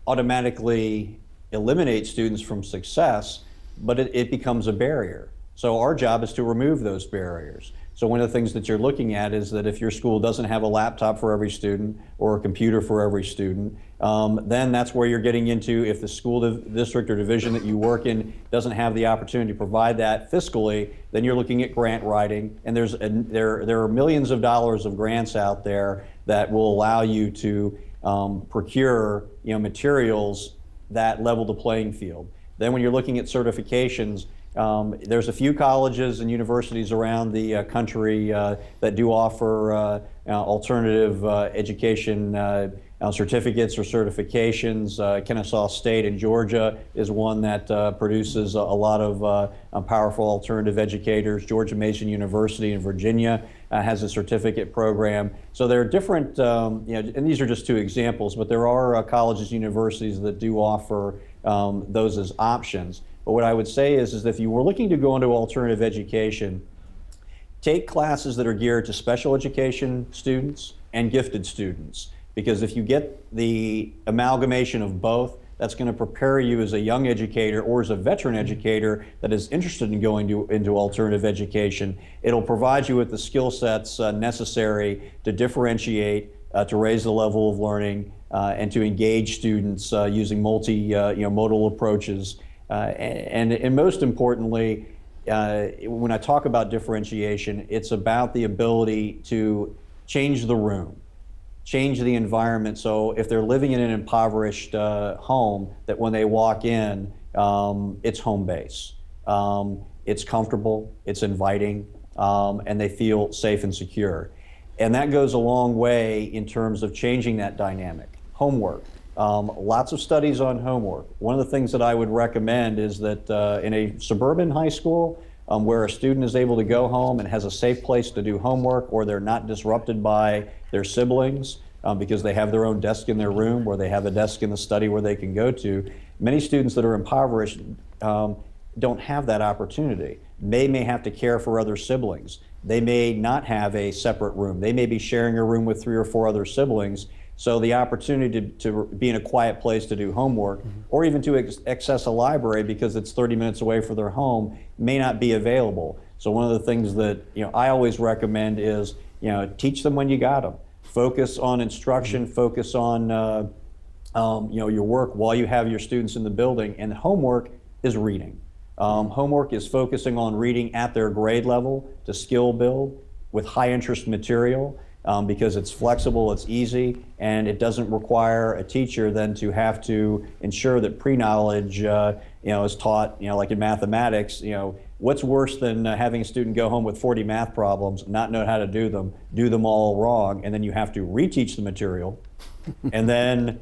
automatically eliminate students from success, but it becomes a barrier. So our job is to remove those barriers. So one of the things that you're looking at is that if your school doesn't have a laptop for every student or a computer for every student, then that's where you're getting into, if the school district or division that you work in doesn't have the opportunity to provide that fiscally, then you're looking at grant writing. And there are millions of dollars of grants out there that will allow you to procure materials that level the playing field. Then when you're looking at certifications, there's a few colleges and universities around the country that do offer alternative education certificates or certifications. Kennesaw State in Georgia is one that produces a lot of powerful alternative educators. Georgia Mason University in Virginia has a certificate program. So there are different, and these are just two examples, but there are colleges, universities that do offer those as options. But what I would say is that if you were looking to go into alternative education, take classes that are geared to special education students and gifted students. Because if you get the amalgamation of both, that's going to prepare you as a young educator or as a veteran educator that is interested in going into alternative education. It'll provide you with the skill sets necessary to differentiate, to raise the level of learning, and to engage students using modal approaches. And most importantly, when I talk about differentiation, it's about the ability to change the room, change the environment. So if they're living in an impoverished home, that when they walk in, it's home base. It's comfortable, it's inviting, and they feel safe and secure. And that goes a long way in terms of changing that dynamic. Homework. Lots of studies on homework. One of the things that I would recommend is that in a suburban high school where a student is able to go home and has a safe place to do homework, or they're not disrupted by their siblings because they have their own desk in their room, or they have a desk in the study where they can go to. Many students that are impoverished don't have that opportunity. They may have to care for other siblings. They may not have a separate room. They may be sharing a room with 3 or 4 other siblings. So the opportunity to be in a quiet place to do homework, or even to access a library because it's 30 minutes away from their home, may not be available. So one of the things that I always recommend is teach them when you got them. Focus on instruction. Focus on your work while you have your students in the building. And homework is reading. Homework is focusing on reading at their grade level to skill build with high interest material. Because it's flexible, it's easy, and it doesn't require a teacher then to have to ensure that pre-knowledge is taught, like in mathematics. What's worse than having a student go home with 40 math problems, not know how to do them all wrong, and then you have to reteach the material and then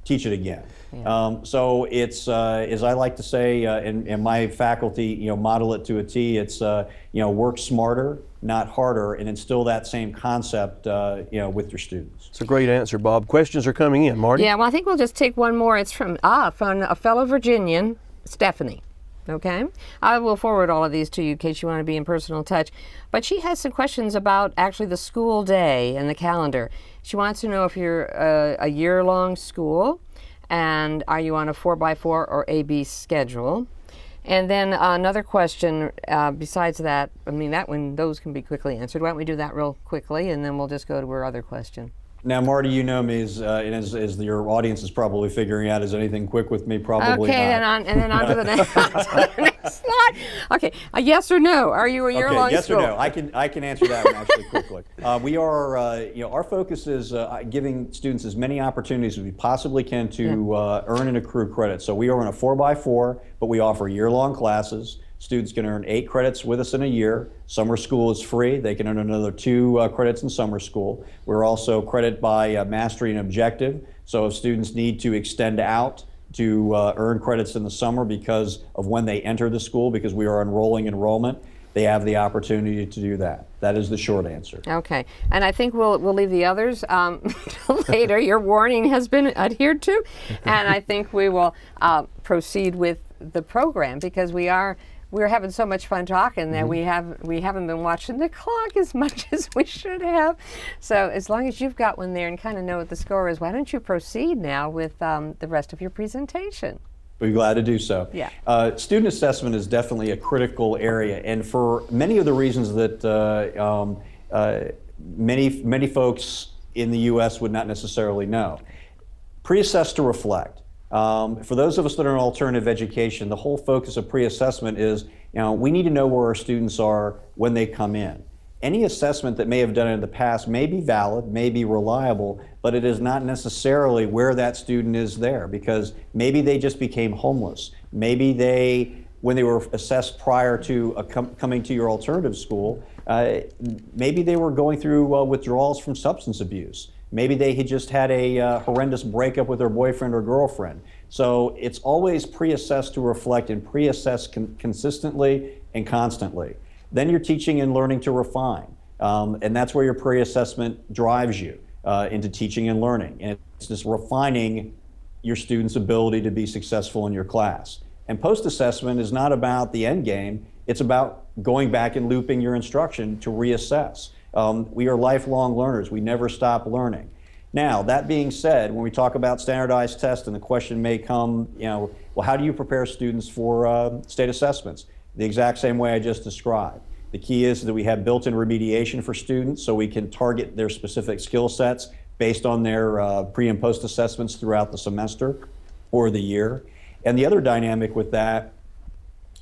teach it again. Yeah. So it's, as I like to say, in my faculty, model it to a T. It's, work smarter, not harder, and instill that same concept, with your students. It's a great answer, Bob. Questions are coming in, Marty. Yeah, well, I think we'll just take one more. It's from a fellow Virginian, Stephanie. Okay, I will forward all of these to you in case you want to be in personal touch. But she has some questions about actually the school day and the calendar. She wants to know if you're a year-long school, and are you on a 4x4 or AB schedule? And then another question besides that, I mean, those can be quickly answered. Why don't we do that real quickly, and then we'll just go to our other question. Now, Marty, you know me as your audience is probably figuring out, is anything quick with me? Probably okay, not. Then on to the next, slide. Okay, a yes or no? Are you a year-long yes school? or no? I can answer that one actually quickly. We are, our focus is giving students as many opportunities as we possibly can to earn and accrue credit. So we are in a 4x4, but we offer year-long classes. Students can earn 8 credits with us in a year. Summer school is free. They can earn another 2 credits in summer school. We're also credit by mastery and objective. So if students need to extend out to earn credits in the summer because of when they enter the school, because we are enrolling enrollment, they have the opportunity to do that. That is the short answer. Okay, and I think we'll leave the others later. Your warning has been adhered to, and I think we will proceed with the program, because we're having so much fun talking that we haven't been watching the clock as much as we should have. So as long as you've got one there and kind of know what the score is, why don't you proceed now with the rest of your presentation? We'd be glad to do so. Yeah. Student assessment is definitely a critical area, and for many of the reasons that many folks in the U.S. would not necessarily know. Pre-assess to reflect. For those of us that are in alternative education, the whole focus of pre-assessment is, we need to know where our students are when they come in. Any assessment that may have done in the past may be valid, may be reliable, but it is not necessarily where that student is there, because maybe they just became homeless. Maybe when they were assessed prior to coming to your alternative school, maybe they were going through withdrawals from substance abuse. Maybe they had just had a horrendous breakup with their boyfriend or girlfriend. So it's always pre-assess to reflect, and pre-assess consistently and constantly. Then you're teaching and learning to refine. And that's where your pre-assessment drives you into teaching and learning. And it's just refining your students' ability to be successful in your class. And post-assessment is not about the end game. It's about going back and looping your instruction to reassess. We are lifelong learners. We never stop learning. Now, that being said, when we talk about standardized tests, and the question may come, well, how do you prepare students for state assessments? The exact same way I just described. The key is that we have built-in remediation for students, so we can target their specific skill sets based on their pre and post assessments throughout the semester or the year. And the other dynamic with that,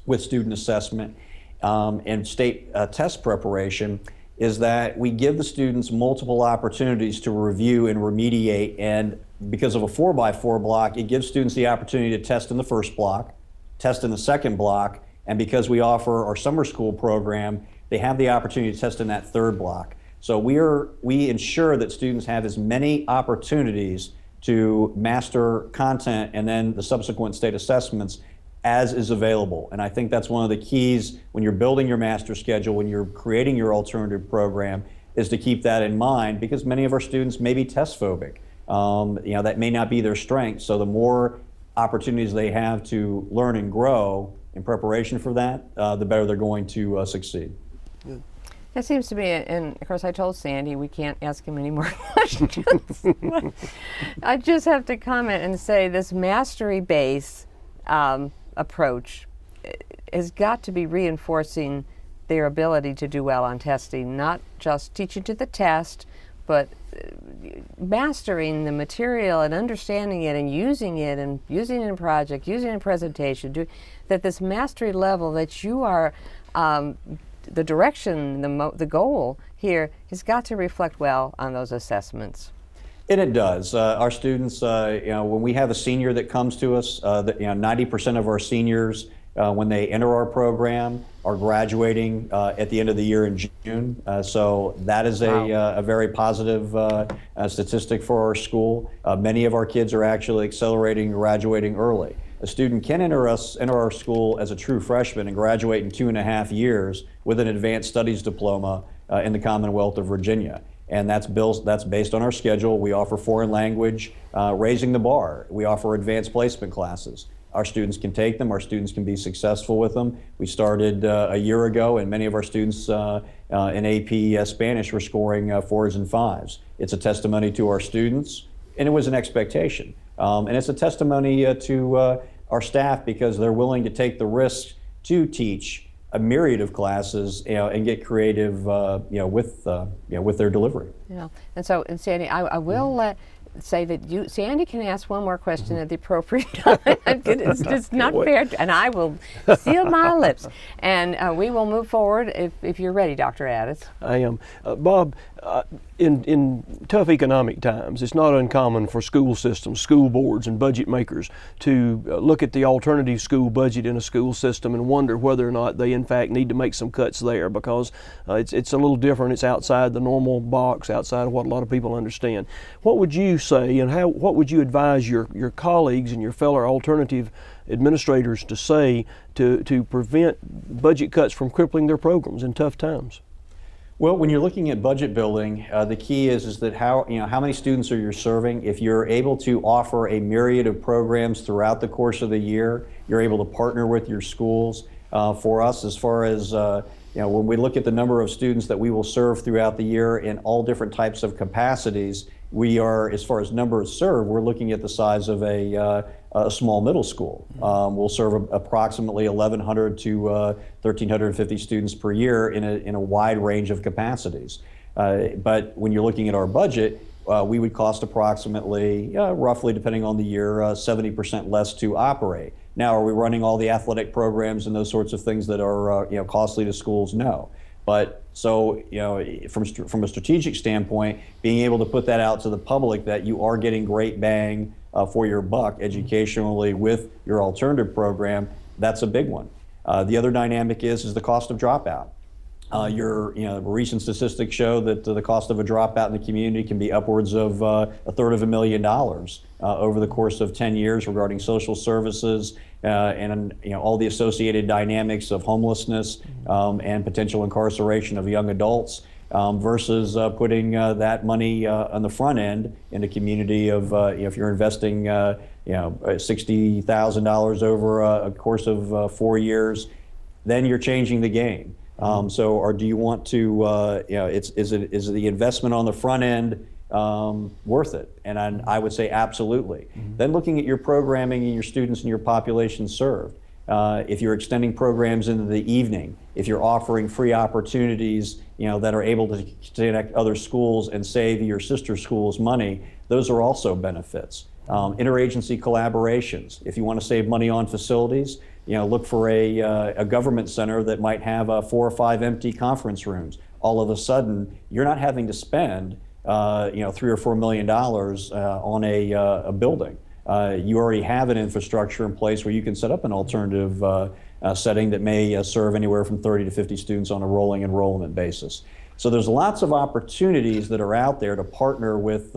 with student assessment and state test preparation, is that we give the students multiple opportunities to review and remediate. And because of a 4x4 block, it gives students the opportunity to test in the first block, test in the second block, and because we offer our summer school program, they have the opportunity to test in that third block. So we ensure that students have as many opportunities to master content and then the subsequent state assessments as is available. And I think that's one of the keys when you're building your master schedule, when you're creating your alternative program, is to keep that in mind, because many of our students may be test phobic. That may not be their strength. So the more opportunities they have to learn and grow in preparation for that, the better they're going to succeed. Good. That seems to be, and of course I told Sandy we can't ask him any more questions. I just have to comment and say this mastery base approach has got to be reinforcing their ability to do well on testing, not just teaching to the test, but mastering the material and understanding it and using it in a project, using it in a presentation, that this mastery level that you are, the direction, the goal here has got to reflect well on those assessments. And it does. Our students, when we have a senior that comes to us, 90% of our seniors, when they enter our program, are graduating at the end of the year in June. So that is a very positive statistic for our school. Many of our kids are actually accelerating, graduating early. A student can enter our school as a true freshman and graduate in 2.5 years with an advanced studies diploma in the Commonwealth of Virginia. And that's based on our schedule. We offer foreign language, raising the bar. We offer advanced placement classes. Our students can take them. Our students can be successful with them. We started a year ago, and many of our students in AP Spanish were scoring 4s and 5s. It's a testimony to our students, and it was an expectation. And it's a testimony to our staff, because they're willing to take the risks to teach a myriad of classes, and get creative, with their delivery. Yeah, and Sandy, I will say that Sandy can ask one more question at the appropriate time. It's just not fair, and I will seal my lips. And we will move forward if you're ready, Dr. Addis. I am. Bob, in tough economic times, it's not uncommon for school systems, school boards, and budget makers to look at the alternative school budget in a school system and wonder whether or not they in fact need to make some cuts there, because it's a little different. It's outside the normal box, outside of what a lot of people understand. What would you say, and what would you advise your colleagues and your fellow alternative administrators to say to prevent budget cuts from crippling their programs in tough times? Well, when you're looking at budget building, the key is that how many students are you serving. If you're able to offer a myriad of programs throughout the course of the year, you're able to partner with your schools. For us, as far as when we look at the number of students that we will serve throughout the year in all different types of capacities, we are, as far as numbers served, we're looking at the size of a small middle school. We'll serve approximately 1,100 to 1,350 students per year in a wide range of capacities. But when you're looking at our budget, we would cost approximately, roughly depending on the year, 70% less to operate. Now, are we running all the athletic programs and those sorts of things that are costly to schools? No. But so, from a strategic standpoint, being able to put that out to the public that you are getting great bang for your buck educationally with your alternative program, that's a big one. The other dynamic is the cost of dropout. Recent statistics show that the cost of a dropout in the community can be upwards of $250,000 over the course of 10 years regarding social services and all the associated dynamics of homelessness and potential incarceration of young adults versus putting that money on the front end in a community of if you're investing $60,000 over a course of 4 years, then you're changing the game. Or do you want to, is the investment on the front end worth it? And I would say absolutely. Then looking at your programming and your students and your population served. If you're extending programs into the evening, if you're offering free opportunities, that are able to connect other schools and save your sister schools money, those are also benefits. Interagency collaborations. If you want to save money on facilities, look for a government center that might have 4 or 5 empty conference rooms. All of a sudden, you're not having to spend, $3 or $4 million on a building. You already have an infrastructure in place where you can set up an alternative setting that may serve anywhere from 30 to 50 students on a rolling enrollment basis. So there's lots of opportunities that are out there to partner with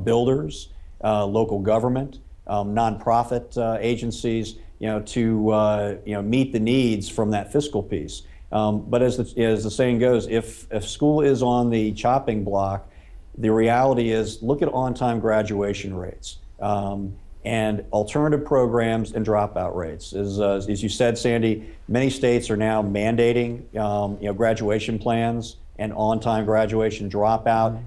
builders, local government, nonprofit agencies, to meet the needs from that fiscal piece. But as the saying goes, if school is on the chopping block, the reality is look at on-time graduation rates and alternative programs and dropout rates. As you said, Sandy, many states are now mandating graduation plans, and on-time graduation dropout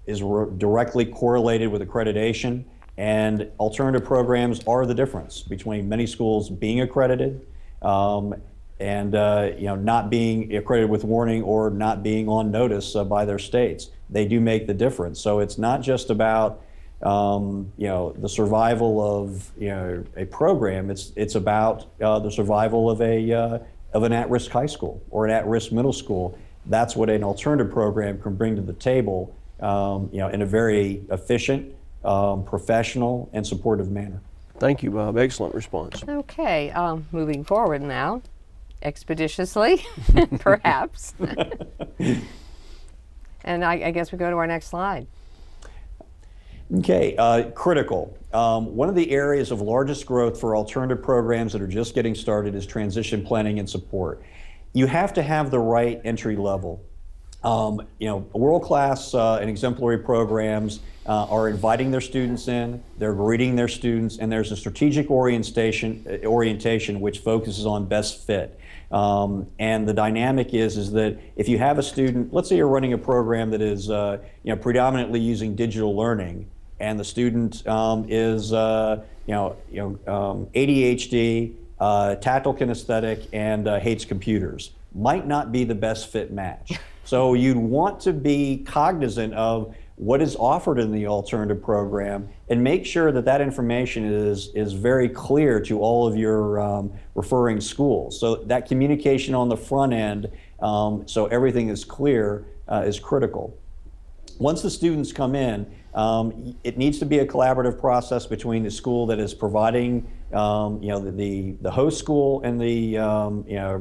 is directly correlated with accreditation. And alternative programs are the difference between many schools being accredited and not being accredited with warning or not being on notice by their states. They do make the difference. So it's not just about the survival of a program. It's about the survival of an at-risk high school or an at-risk middle school. That's what an alternative program can bring to the table in a very efficient, professional, and supportive manner. Thank you, Bob. Excellent response. Okay, moving forward now, expeditiously, perhaps. And I guess we go to our next slide. Okay, critical. One of the areas of largest growth for alternative programs that are just getting started is transition planning and support. You have to have the right entry level. World-class and exemplary programs are inviting their students in, they're greeting their students, and there's a strategic orientation which focuses on best fit. And the dynamic is that if you have a student, let's say you're running a program that is predominantly using digital learning, and the student is ADHD, tactile kinesthetic, and hates computers. Might not be the best fit match. So you'd want to be cognizant of what is offered in the alternative program and make sure that that information is very clear to all of your referring schools. So that communication on the front end, so everything is clear, is critical. Once the students come in, it needs to be a collaborative process between the school that is providing, the host school and the,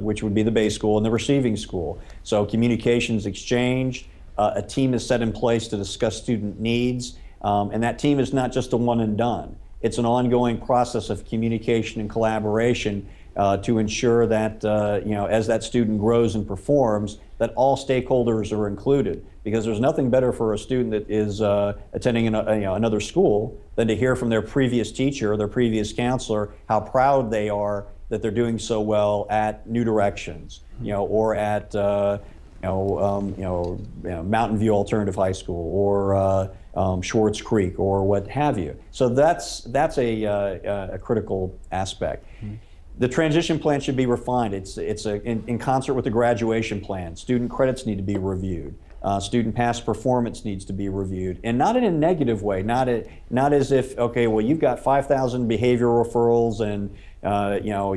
which would be the base school, and the receiving school. So communications exchanged, a team is set in place to discuss student needs, and that team is not just a one and done. It's an ongoing process of communication and collaboration to ensure that, as that student grows and performs, that all stakeholders are included. Because there's nothing better for a student that is attending another school than to hear from their previous teacher or their previous counselor how proud they are that they're doing so well at New Directions, or at Mountain View Alternative High School, or Schwartz Creek, or what have you. So that's a critical aspect. The transition plan should be refined. It's in concert with the graduation plan. Student credits need to be reviewed. Student past performance needs to be reviewed, and not in a negative way. Not as if, okay, well, you've got 5,000 behavioral referrals, and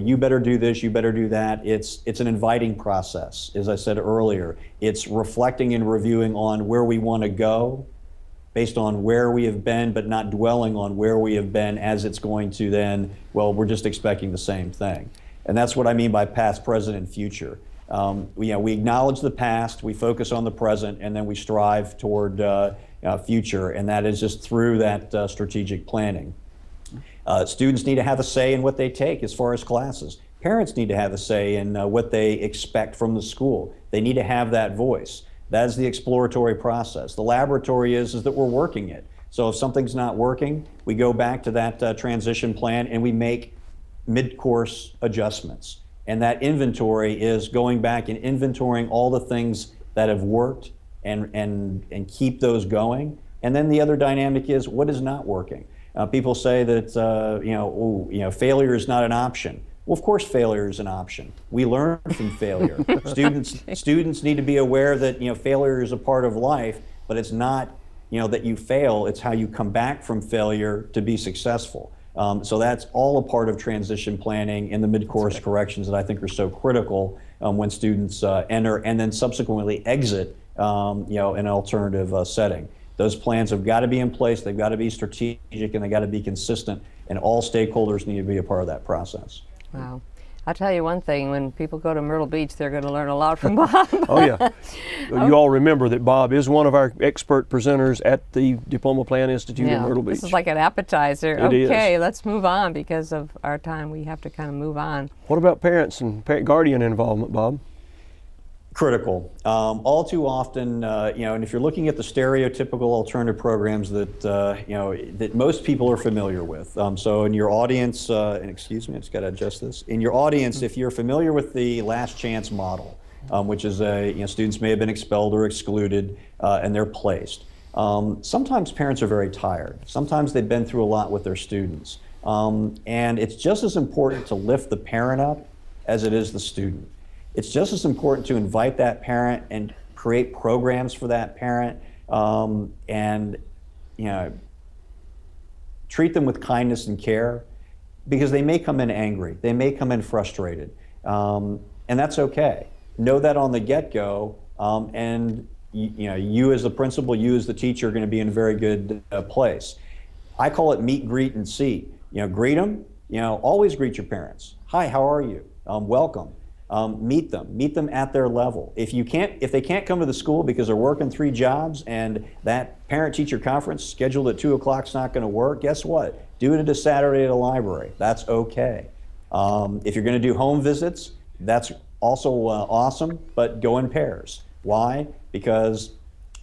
you better do this, you better do that. It's an inviting process, as I said earlier. It's reflecting and reviewing on where we want to go, based on where we have been, but not dwelling on where we have been as it's going to then, well, we're just expecting the same thing. And that's what I mean by past, present, and future. We acknowledge the past, we focus on the present, and then we strive toward future, and that is just through that strategic planning. Students need to have a say in what they take as far as classes. Parents need to have a say in what they expect from the school. They need to have that voice. That is the exploratory process. The laboratory is that we're working it. So if something's not working, we go back to that transition plan and we make mid-course adjustments. And that inventory is going back and inventorying all the things that have worked and keep those going. And then the other dynamic is what is not working. People say that failure is not an option. Well, of course, failure is an option. We learn from failure. Students need to be aware that failure is a part of life, but it's not that you fail. It's how you come back from failure to be successful. So that's all a part of transition planning and the mid-course corrections that I think are so critical when students enter and then subsequently exit an alternative setting. Those plans have got to be in place, they've got to be strategic, and they've got to be consistent, and all stakeholders need to be a part of that process. Wow. I'll tell you one thing, when people go to Myrtle Beach, they're going to learn a lot from Bob. Oh, yeah. You all remember that Bob is one of our expert presenters at the Diploma Plan Institute in Myrtle Beach. This is like an appetizer. It okay, is. Let's move on because of our time. We have to kind of move on. What about parents and guardian involvement, Bob? Critical. All too often, and if you're looking at the stereotypical alternative programs that that most people are familiar with. So in your audience, and excuse me, I just got to adjust this. In your audience, if you're familiar with the last chance model, which is students may have been expelled or excluded, and they're placed. Sometimes parents are very tired. Sometimes they've been through a lot with their students, and it's just as important to lift the parent up as it is the student. It's just as important to invite that parent and create programs for that parent, and treat them with kindness and care, because they may come in angry, they may come in frustrated, and that's okay. Know that on the get-go, and you as the principal, you as the teacher are going to be in a very good place. I call it meet, greet, and see. Greet them. Always greet your parents. Hi, how are you? Welcome. Meet them at their level. If they can't come to the school because they're working 3 jobs and that parent-teacher conference scheduled at 2 o'clock is not going to work, guess what? Do it at a Saturday at a library. That's okay. If you're going to do home visits, that's also awesome, but go in pairs. Why? Because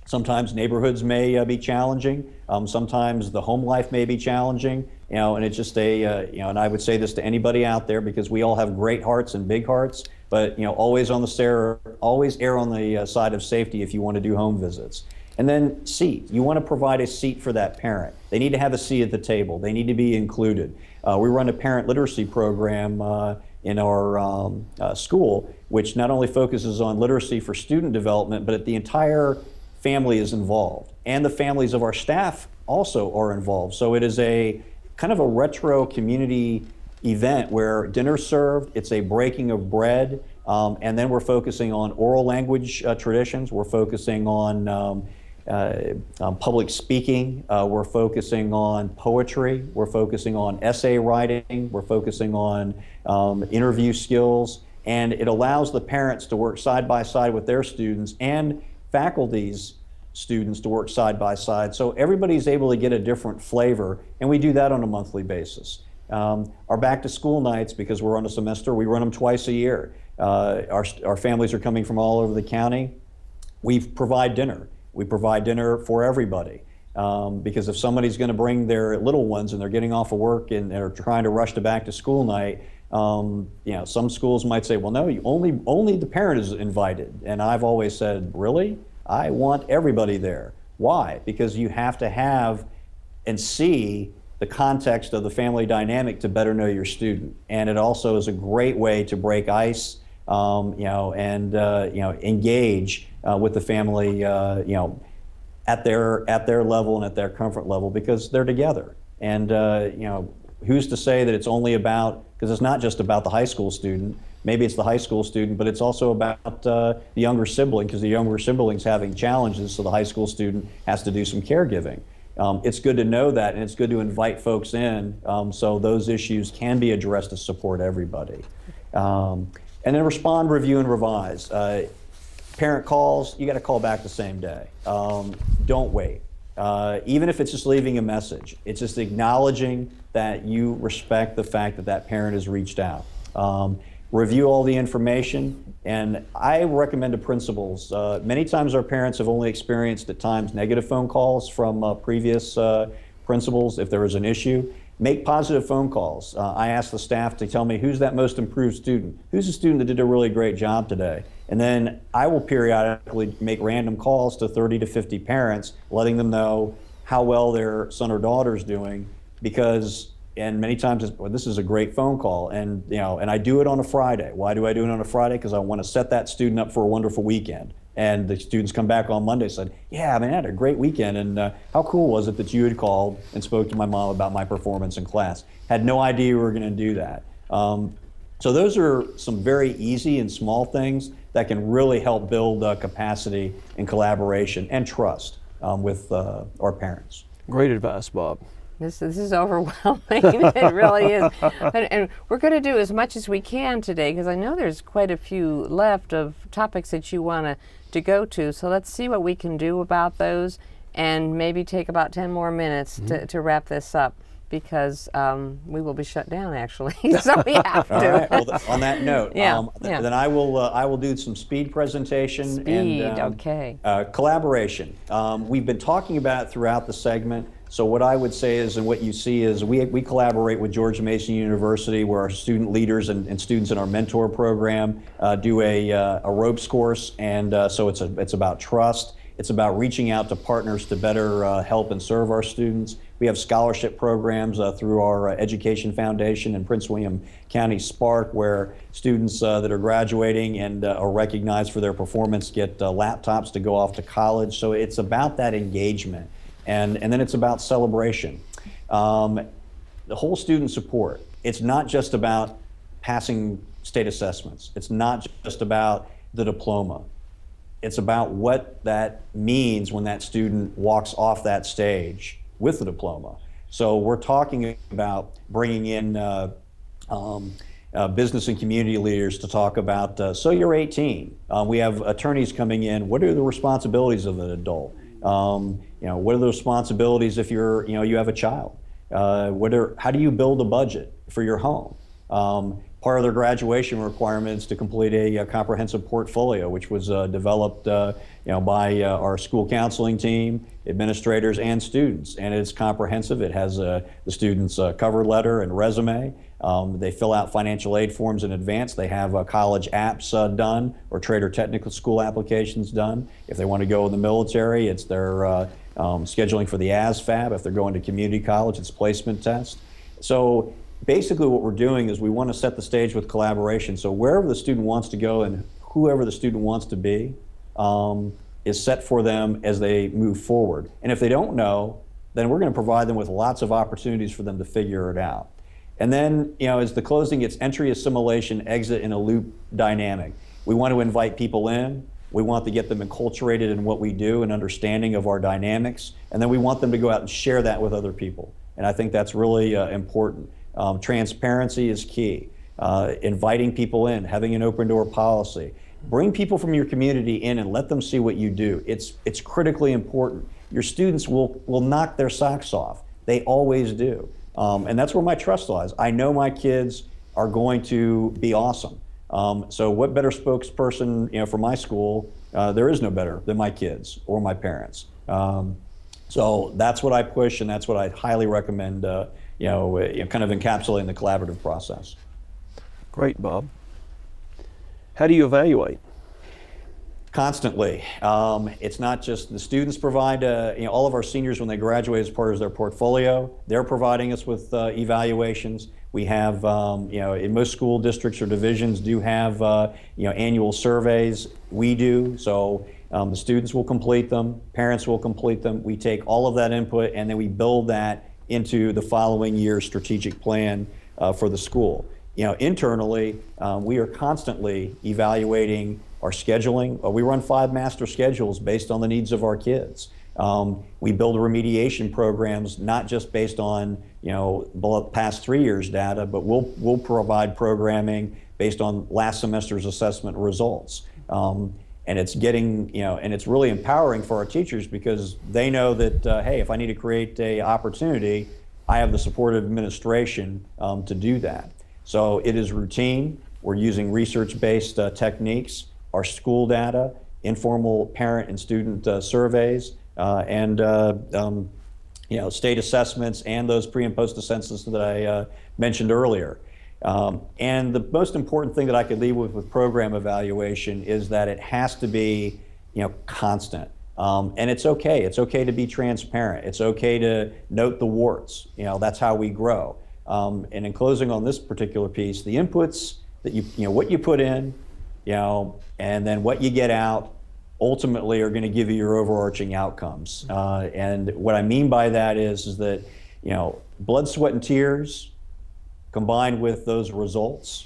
sometimes neighborhoods may be challenging. Sometimes the home life may be challenging. And it's just and I would say this to anybody out there, because we all have great hearts and big hearts, but always err on the side of safety if you want to do home visits. And then seat. You want to provide a seat for that parent. They need to have a seat at the table. They need to be included. We run a parent literacy program in our school, which not only focuses on literacy for student development, but the entire family is involved. And the families of our staff also are involved. So it is a kind of a retro community event where dinner's served, it's a breaking of bread, and then we're focusing on oral language traditions, we're focusing on public speaking, we're focusing on poetry, we're focusing on essay writing, we're focusing on interview skills, and it allows the parents to work side by side with their students and faculty's students to work side by side. So everybody's able to get a different flavor, and we do that on a monthly basis. Our back to school nights, because we're on a semester, we run them twice a year. Our families are coming from all over the county. We provide dinner. We provide dinner for everybody. Because if somebody's going to bring their little ones and they're getting off of work and they're trying to rush to back to school night, some schools might say, well, no, only the parent is invited. And I've always said, really? I want everybody there. Why? Because you have to have and see the context of the family dynamic to better know your student. And it also is a great way to break ice, and engage with the family, at their level and at their comfort level, because they're together. And who's to say that it's only about, because it's not just about the high school student. Maybe it's the high school student, but it's also about the younger sibling, because the younger sibling's having challenges, so the high school student has to do some caregiving. It's good to know that, and it's good to invite folks in so those issues can be addressed to support everybody. And then respond, review, and revise. Parent calls, you got to call back the same day. Don't wait. Even if it's just leaving a message, it's just acknowledging that you respect the fact that that parent has reached out. Review all the information, and I recommend to principals, many times our parents have only experienced at times negative phone calls from previous principals if there was an issue. Make positive phone calls. I ask the staff to tell me who's that most improved student, who's a student that did a really great job today, and then I will periodically make random calls to 30 to 50 parents, letting them know how well their son or daughter's doing, because and many times this is a great phone call, and and I do it on a Friday. Why do I do it on a Friday? Because I want to set that student up for a wonderful weekend. And the students come back on Monday and said, yeah, I had a great weekend, and how cool was it that you had called and spoke to my mom about my performance in class? Had no idea we were going to do that. So those are some very easy and small things that can really help build capacity and collaboration and trust with our parents. Great advice, Bob. This is overwhelming. It really is. And we're going to do as much as we can today, because I know there's quite a few left of topics that you want to go to. So let's see what we can do about those, and maybe take about 10 more minutes to wrap this up, because we will be shut down, actually. So we have to. All right. Well, on that note, Yeah. then I will do some speed presentation. Speed, and okay. Collaboration. We've been talking about it throughout the segment. So what I would say is, and what you see is, we collaborate with George Mason University, where our student leaders and students in our mentor program do a ropes course, and so it's about trust. It's about reaching out to partners to better help and serve our students. We have scholarship programs through our Education Foundation and Prince William County Spark, where students that are graduating and are recognized for their performance get laptops to go off to college. So it's about that engagement. And then it's about celebration. The whole student support. It's not just about passing state assessments. It's not just about the diploma. It's about what that means when that student walks off that stage with the diploma. So we're talking about bringing in business and community leaders to talk about, so you're 18. We have attorneys coming in. What are the responsibilities of an adult? What are the responsibilities if you have a child? How do you build a budget for your home? Part of their graduation requirements to complete a comprehensive portfolio, which was developed by our school counseling team, administrators, and students. And it's comprehensive. It has the students' cover letter and resume. They fill out financial aid forms in advance. They have college apps done, or trade or technical school applications done. If they want to go in the military, it's their scheduling for the ASVAB. If they're going to community college, it's placement test. So basically what we're doing is we want to set the stage with collaboration. So wherever the student wants to go and whoever the student wants to be is set for them as they move forward. And if they don't know, then we're going to provide them with lots of opportunities for them to figure it out. And then, as the closing, it's entry, assimilation, exit in a loop dynamic. We want to invite people in. We want to get them enculturated in what we do and understanding of our dynamics. And then we want them to go out and share that with other people. And I think that's really important. Transparency is key. Inviting people in, having an open door policy. Bring people from your community in and let them see what you do. It's critically important. Your students will knock their socks off. They always do. And that's where my trust lies. I know my kids are going to be awesome. So what better spokesperson, for my school, there is no better than my kids or my parents. So that's what I push, and that's what I highly recommend, kind of encapsulating the collaborative process. Great, Bob. How do you evaluate? Constantly. It's not just the students provide, all of our seniors when they graduate as part of their portfolio, they're providing us with evaluations. We have, in most school districts or divisions do have, annual surveys. We do. So the students will complete them, parents will complete them. We take all of that input and then we build that into the following year's strategic plan for the school. Internally, we are constantly evaluating our scheduling. We run 5 master schedules based on the needs of our kids. We build remediation programs, not just based on the past 3 years data, but we'll provide programming based on last semester's assessment results. And it's getting, and it's really empowering for our teachers because they know that, hey, if I need to create a opportunity, I have the support of administration to do that. So it is routine. We're using research-based techniques, our school data, informal parent and student surveys, and state assessments and those pre and post assessments that I mentioned earlier. And the most important thing that I could leave with program evaluation is that it has to be, constant. And it's okay. It's okay to be transparent. It's okay to note the warts. That's how we grow. And in closing on this particular piece, the inputs that what you put in, and then what you get out ultimately are going to give you your overarching outcomes. And what I mean by that is that, blood, sweat, and tears combined with those results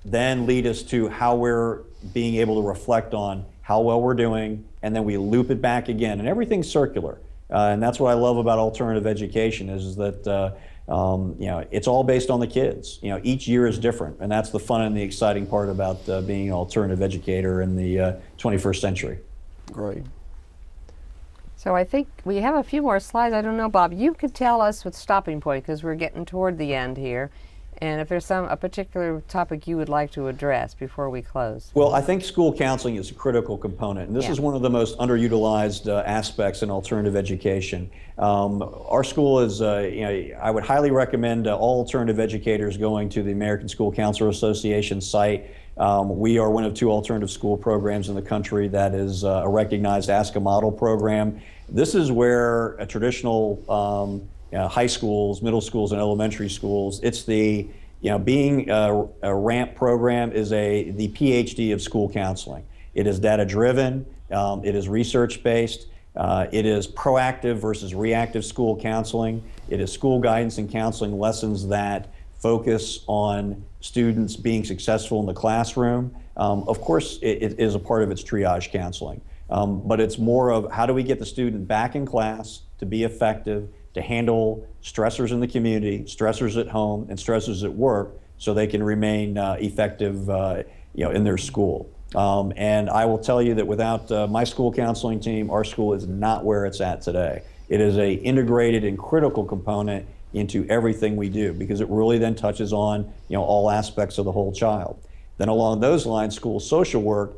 then lead us to how we're being able to reflect on how well we're doing, and then we loop it back again. And everything's circular. And that's what I love about alternative education is that it's all based on the kids. Each year is different, and that's the fun and the exciting part about being an alternative educator in the 21st century. Great. So I think we have a few more slides. I don't know, Bob, you could tell us with stopping point because we're getting toward the end here. And if there's a particular topic you would like to address before we close. Well, I think school counseling is a critical component, and this is one of the most underutilized aspects in alternative education. Our school is, I would highly recommend all alternative educators going to the American School Counselor Association site. We are one of 2 alternative school programs in the country that is a recognized Ask a Model program. This is where a traditional high schools, middle schools, and elementary schools, it's the, being a RAMP program is the PhD of school counseling. It is data driven, it is research based, it is proactive versus reactive school counseling. It is school guidance and counseling lessons that focus on students being successful in the classroom. Of course, it is a part of its triage counseling, but it's more of how do we get the student back in class to be effective, to handle stressors in the community, stressors at home, and stressors at work so they can remain effective in their school. And I will tell you that without my school counseling team, our school is not where it's at today. It is an integrated and critical component into everything we do because it really then touches on all aspects of the whole child. Then along those lines, school social work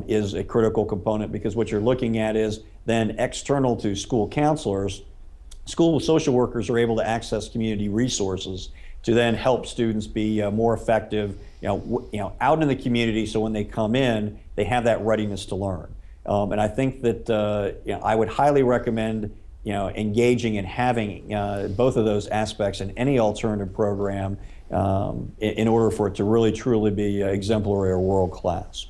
is a critical component because what you're looking at is then external to school counselors, school social workers are able to access community resources to then help students be more effective, out in the community. So when they come in, they have that readiness to learn. And I think that I would highly recommend, engaging and having both of those aspects in any alternative program in order for it to really truly be exemplary or world class.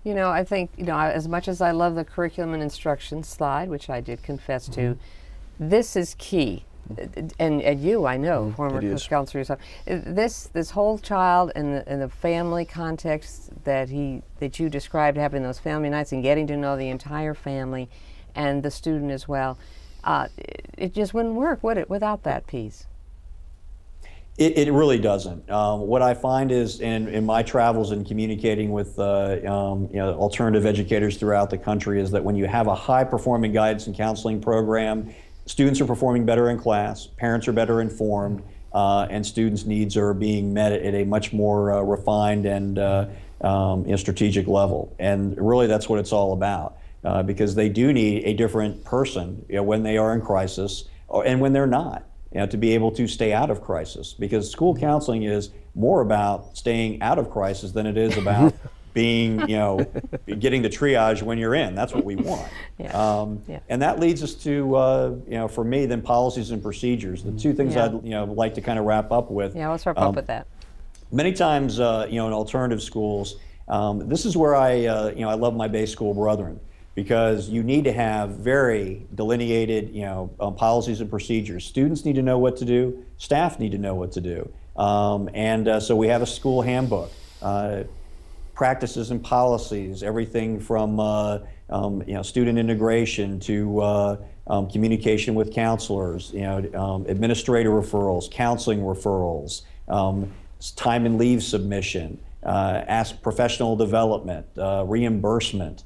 I think, as much as I love the curriculum and instruction slide, which I did confess to, this is key. And you, I know, former counselor yourself, this whole child and the family context that you described, having those family nights and getting to know the entire family and the student as well, it just wouldn't work, would it, without that piece? It really doesn't. What I find is in my travels and communicating with alternative educators throughout the country is that when you have a high-performing guidance and counseling program, students are performing better in class, parents are better informed, and students' needs are being met at a much more refined and strategic level. And really, that's what it's all about, because they do need a different person when they are in crisis and when they're not. To be able to stay out of crisis, because school counseling is more about staying out of crisis than it is about being, getting the triage when you're in. That's what we want. And that leads us to, for me, then policies and procedures. The two things I'd, like to kind of wrap up with. Yeah, let's wrap up with that. Many times, in alternative schools, this is where I love my base school brethren, because you need to have very delineated, policies and procedures. Students need to know what to do. Staff need to know what to do. So we have a school handbook, practices and policies, everything from student integration to communication with counselors, administrator referrals, counseling referrals, time and leave submission, professional development, reimbursement.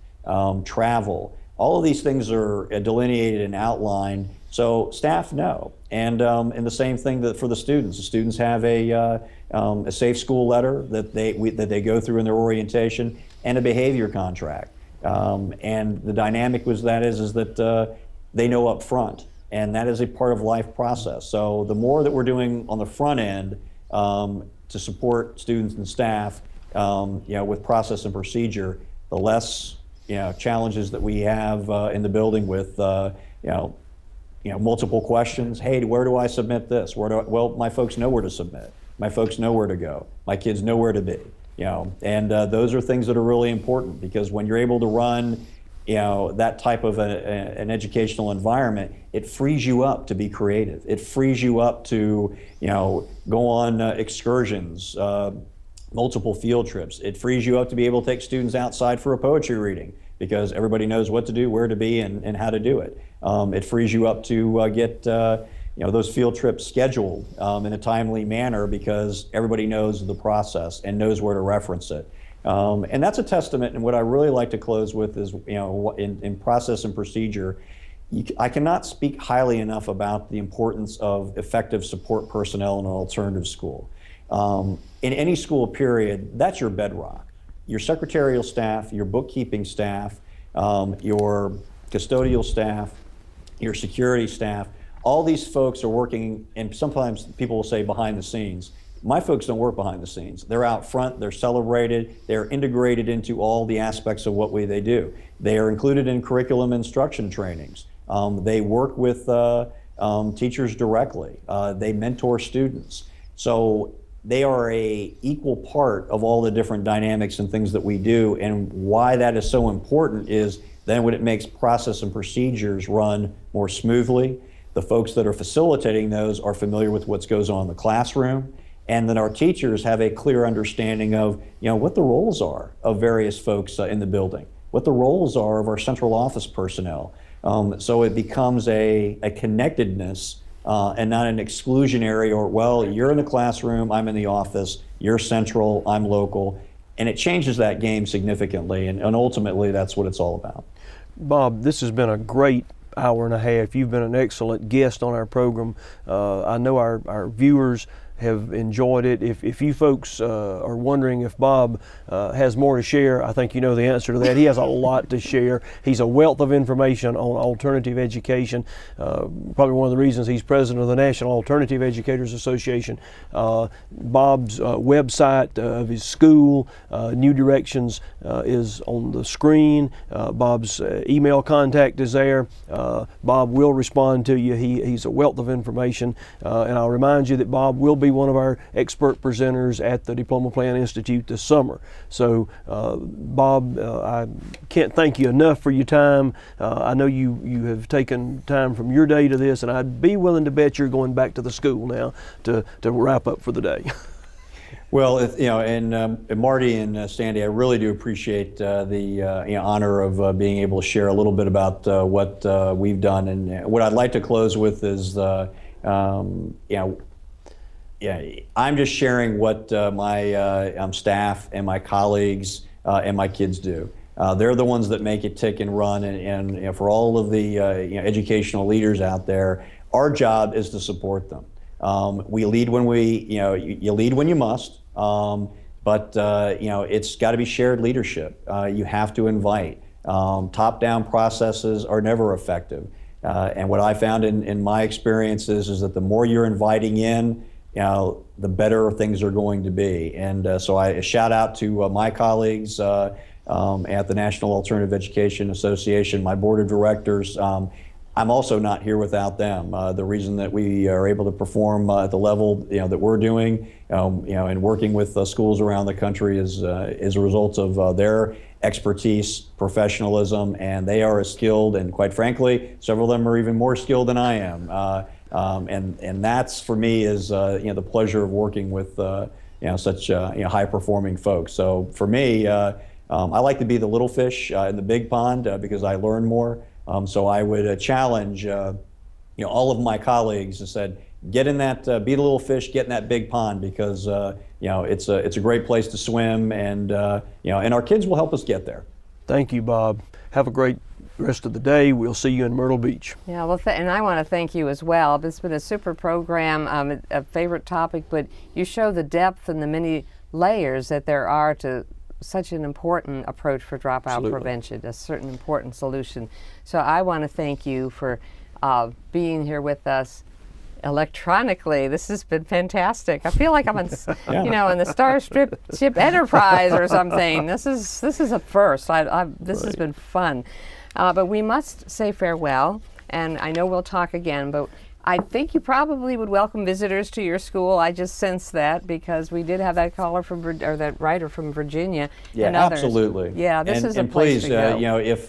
Travel, all of these things are delineated and outlined so staff know. And the same thing that for the students. The students have a safe school letter that they go through in their orientation and a behavior contract. And the dynamic is that they know up front, and that is a part of life process. So the more that we're doing on the front end to support students and staff, with process and procedure, the less challenges that we have in the building with, multiple questions. Hey, where do I submit this? Well, my folks know where to submit. My folks know where to go. My kids know where to be. And those are things that are really important, because when you're able to run, that type of an educational environment, it frees you up to be creative. It frees you up to, go on excursions. Multiple field trips. It frees you up to be able to take students outside for a poetry reading, because everybody knows what to do, where to be, and how to do it. It frees you up to get those field trips scheduled in a timely manner, because everybody knows the process and knows where to reference it. And that's a testament. And what I really like to close with is, in process and procedure, I cannot speak highly enough about the importance of effective support personnel in an alternative school. In any school period, that's your bedrock. Your secretarial staff, your bookkeeping staff, your custodial staff, your security staff, all these folks are working, and sometimes people will say behind the scenes. My folks don't work behind the scenes. They're out front, they're celebrated, they're integrated into all the aspects of what they do. They are included in curriculum instruction trainings. They work with teachers directly. They mentor students. So they are a equal part of all the different dynamics and things that we do. And why that is so important is then when it makes process and procedures run more smoothly, the folks that are facilitating those are familiar with what goes on in the classroom. And then our teachers have a clear understanding of, what the roles are of various folks in the building, what the roles are of our central office personnel. So it becomes a connectedness and not an exclusionary or, well, you're in the classroom, I'm in the office, you're central, I'm local. And it changes that game significantly. And ultimately, that's what it's all about. Bob, this has been a great hour and a half. You've been an excellent guest on our program. I know our viewers have enjoyed it. If you folks are wondering if Bob has more to share, I think you know the answer to that. He has a lot to share. He's a wealth of information on alternative education. Probably one of the reasons he's president of the National Alternative Educators Association. Bob's website of his school, New Directions, is on the screen. Bob's email contact is there. Bob will respond to you. He's a wealth of information. And I'll remind you that Bob will be one of our expert presenters at the Diploma Plan Institute this summer. So Bob, I can't thank you enough for your time. I know you have taken time from your day to this, and I'd be willing to bet you're going back to the school now to wrap up for the day. Well, and Marty and Sandy, I really do appreciate the honor of being able to share a little bit about what we've done. And what I'd like to close with is, I'm just sharing what my staff and my colleagues and my kids do. They're the ones that make it tick and run. And for all of the educational leaders out there, our job is to support them. We lead when you lead when you must, but it's got to be shared leadership. You have to invite. Top-down processes are never effective. And what I found in my experiences is that the more you're inviting in, the better things are going to be. And so I shout out to my colleagues at the National Alternative Education Association, my board of directors. I'm also not here without them. The reason that we are able to perform at the level that we're doing, and working with schools around the country is a result of their expertise, professionalism, and they are as skilled, and quite frankly, several of them are even more skilled than I am. And that's for me is the pleasure of working with such high-performing folks. So for me, I like to be the little fish in the big pond because I learn more. So I would challenge all of my colleagues and said, get in that, be the little fish, get in that big pond because it's a great place to swim, and and our kids will help us get there. Thank you, Bob. Have a great rest of the day. We'll see you in Myrtle Beach. Yeah, well, and I want to thank you as well. It's been a super program, a favorite topic, but you show the depth and the many layers that there are to such an important approach for dropout prevention, a certain important solution. So I want to thank you for being here with us electronically. This has been fantastic. I feel like I'm on, in the Starship Enterprise or something. This is a first. This has been fun. But we must say farewell, and I know we'll talk again, but I think you probably would welcome visitors to your school. I just sense that because we did have that caller that writer from Virginia. Yeah, and others. absolutely. Yeah, this is a and place please, to go. if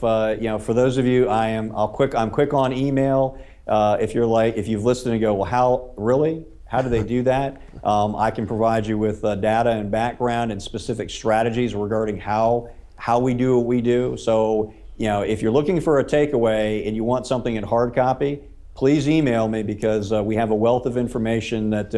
for those of you, I'm quick on email. If you've listened and go, well, how do they do that? I can provide you with data and background and specific strategies regarding how we do what we do. So if you're looking for a takeaway and you want something in hard copy, please email me because we have a wealth of information that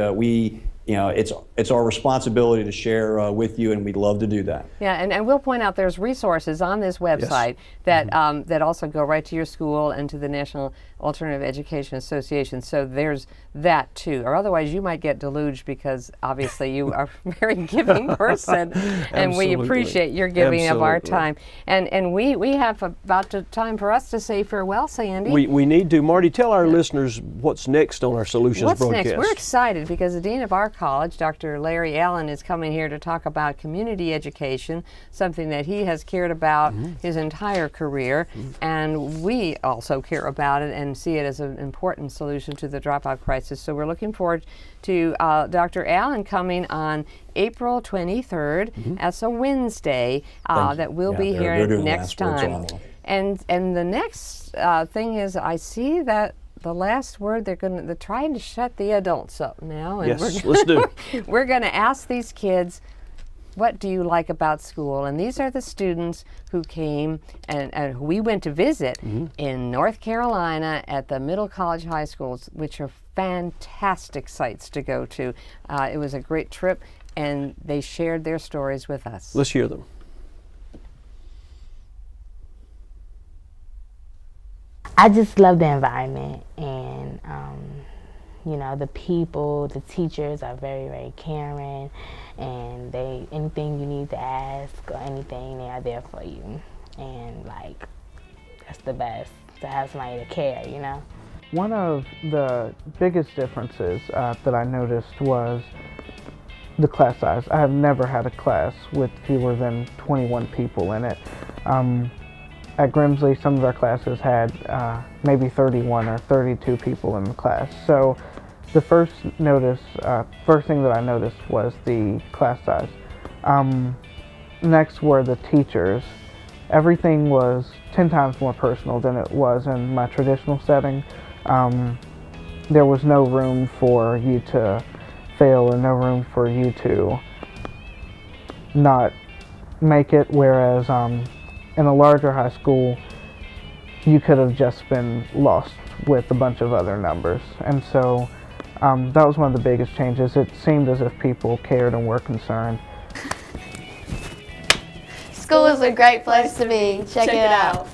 it's our responsibility to share with you, and we'd love to do that. Yeah, and we'll point out there's resources on this website that that also go right to your school and to the National Alternative Education Association. So there's that too. Or otherwise you might get deluged because obviously you are a very giving person, and we appreciate your giving of our time. And we have about time for us to say farewell, Sandy. We need to. Marty, tell our listeners what's next on our Solutions broadcast. Next? We're excited because the Dean of our college, Dr. Larry Allen, is coming here to talk about community education, something that he has cared about his entire career, and we also care about it and see it as an important solution to the dropout crisis. So we're looking forward to Dr. Allen coming on April 23rd. That's a Wednesday that we'll be here next time. And the next thing is, I see that the last word, they're trying to shut the adults up now. And yes, let's do it. We're going to ask these kids, what do you like about school? And these are the students who came and who we went to visit in North Carolina at the middle college high schools, which are fantastic sites to go to. It was a great trip, and they shared their stories with us. Let's hear them. I just love the environment, and You know, the people, the teachers are very, very caring, and anything you need to ask or anything, they are there for you. And like, that's the best, to have somebody to care, you know? One of the biggest differences that I noticed was the class size. I have never had a class with fewer than 21 people in it. At Grimsley, some of our classes had maybe 31 or 32 people in the class. So the first thing that I noticed was the class size. Next were the teachers. Everything was 10 times more personal than it was in my traditional setting. There was no room for you to fail, or no room for you to not make it, whereas in a larger high school, you could have just been lost with a bunch of other numbers. And so that was one of the biggest changes. It seemed as if people cared and were concerned. School is a great place to be. Check it out.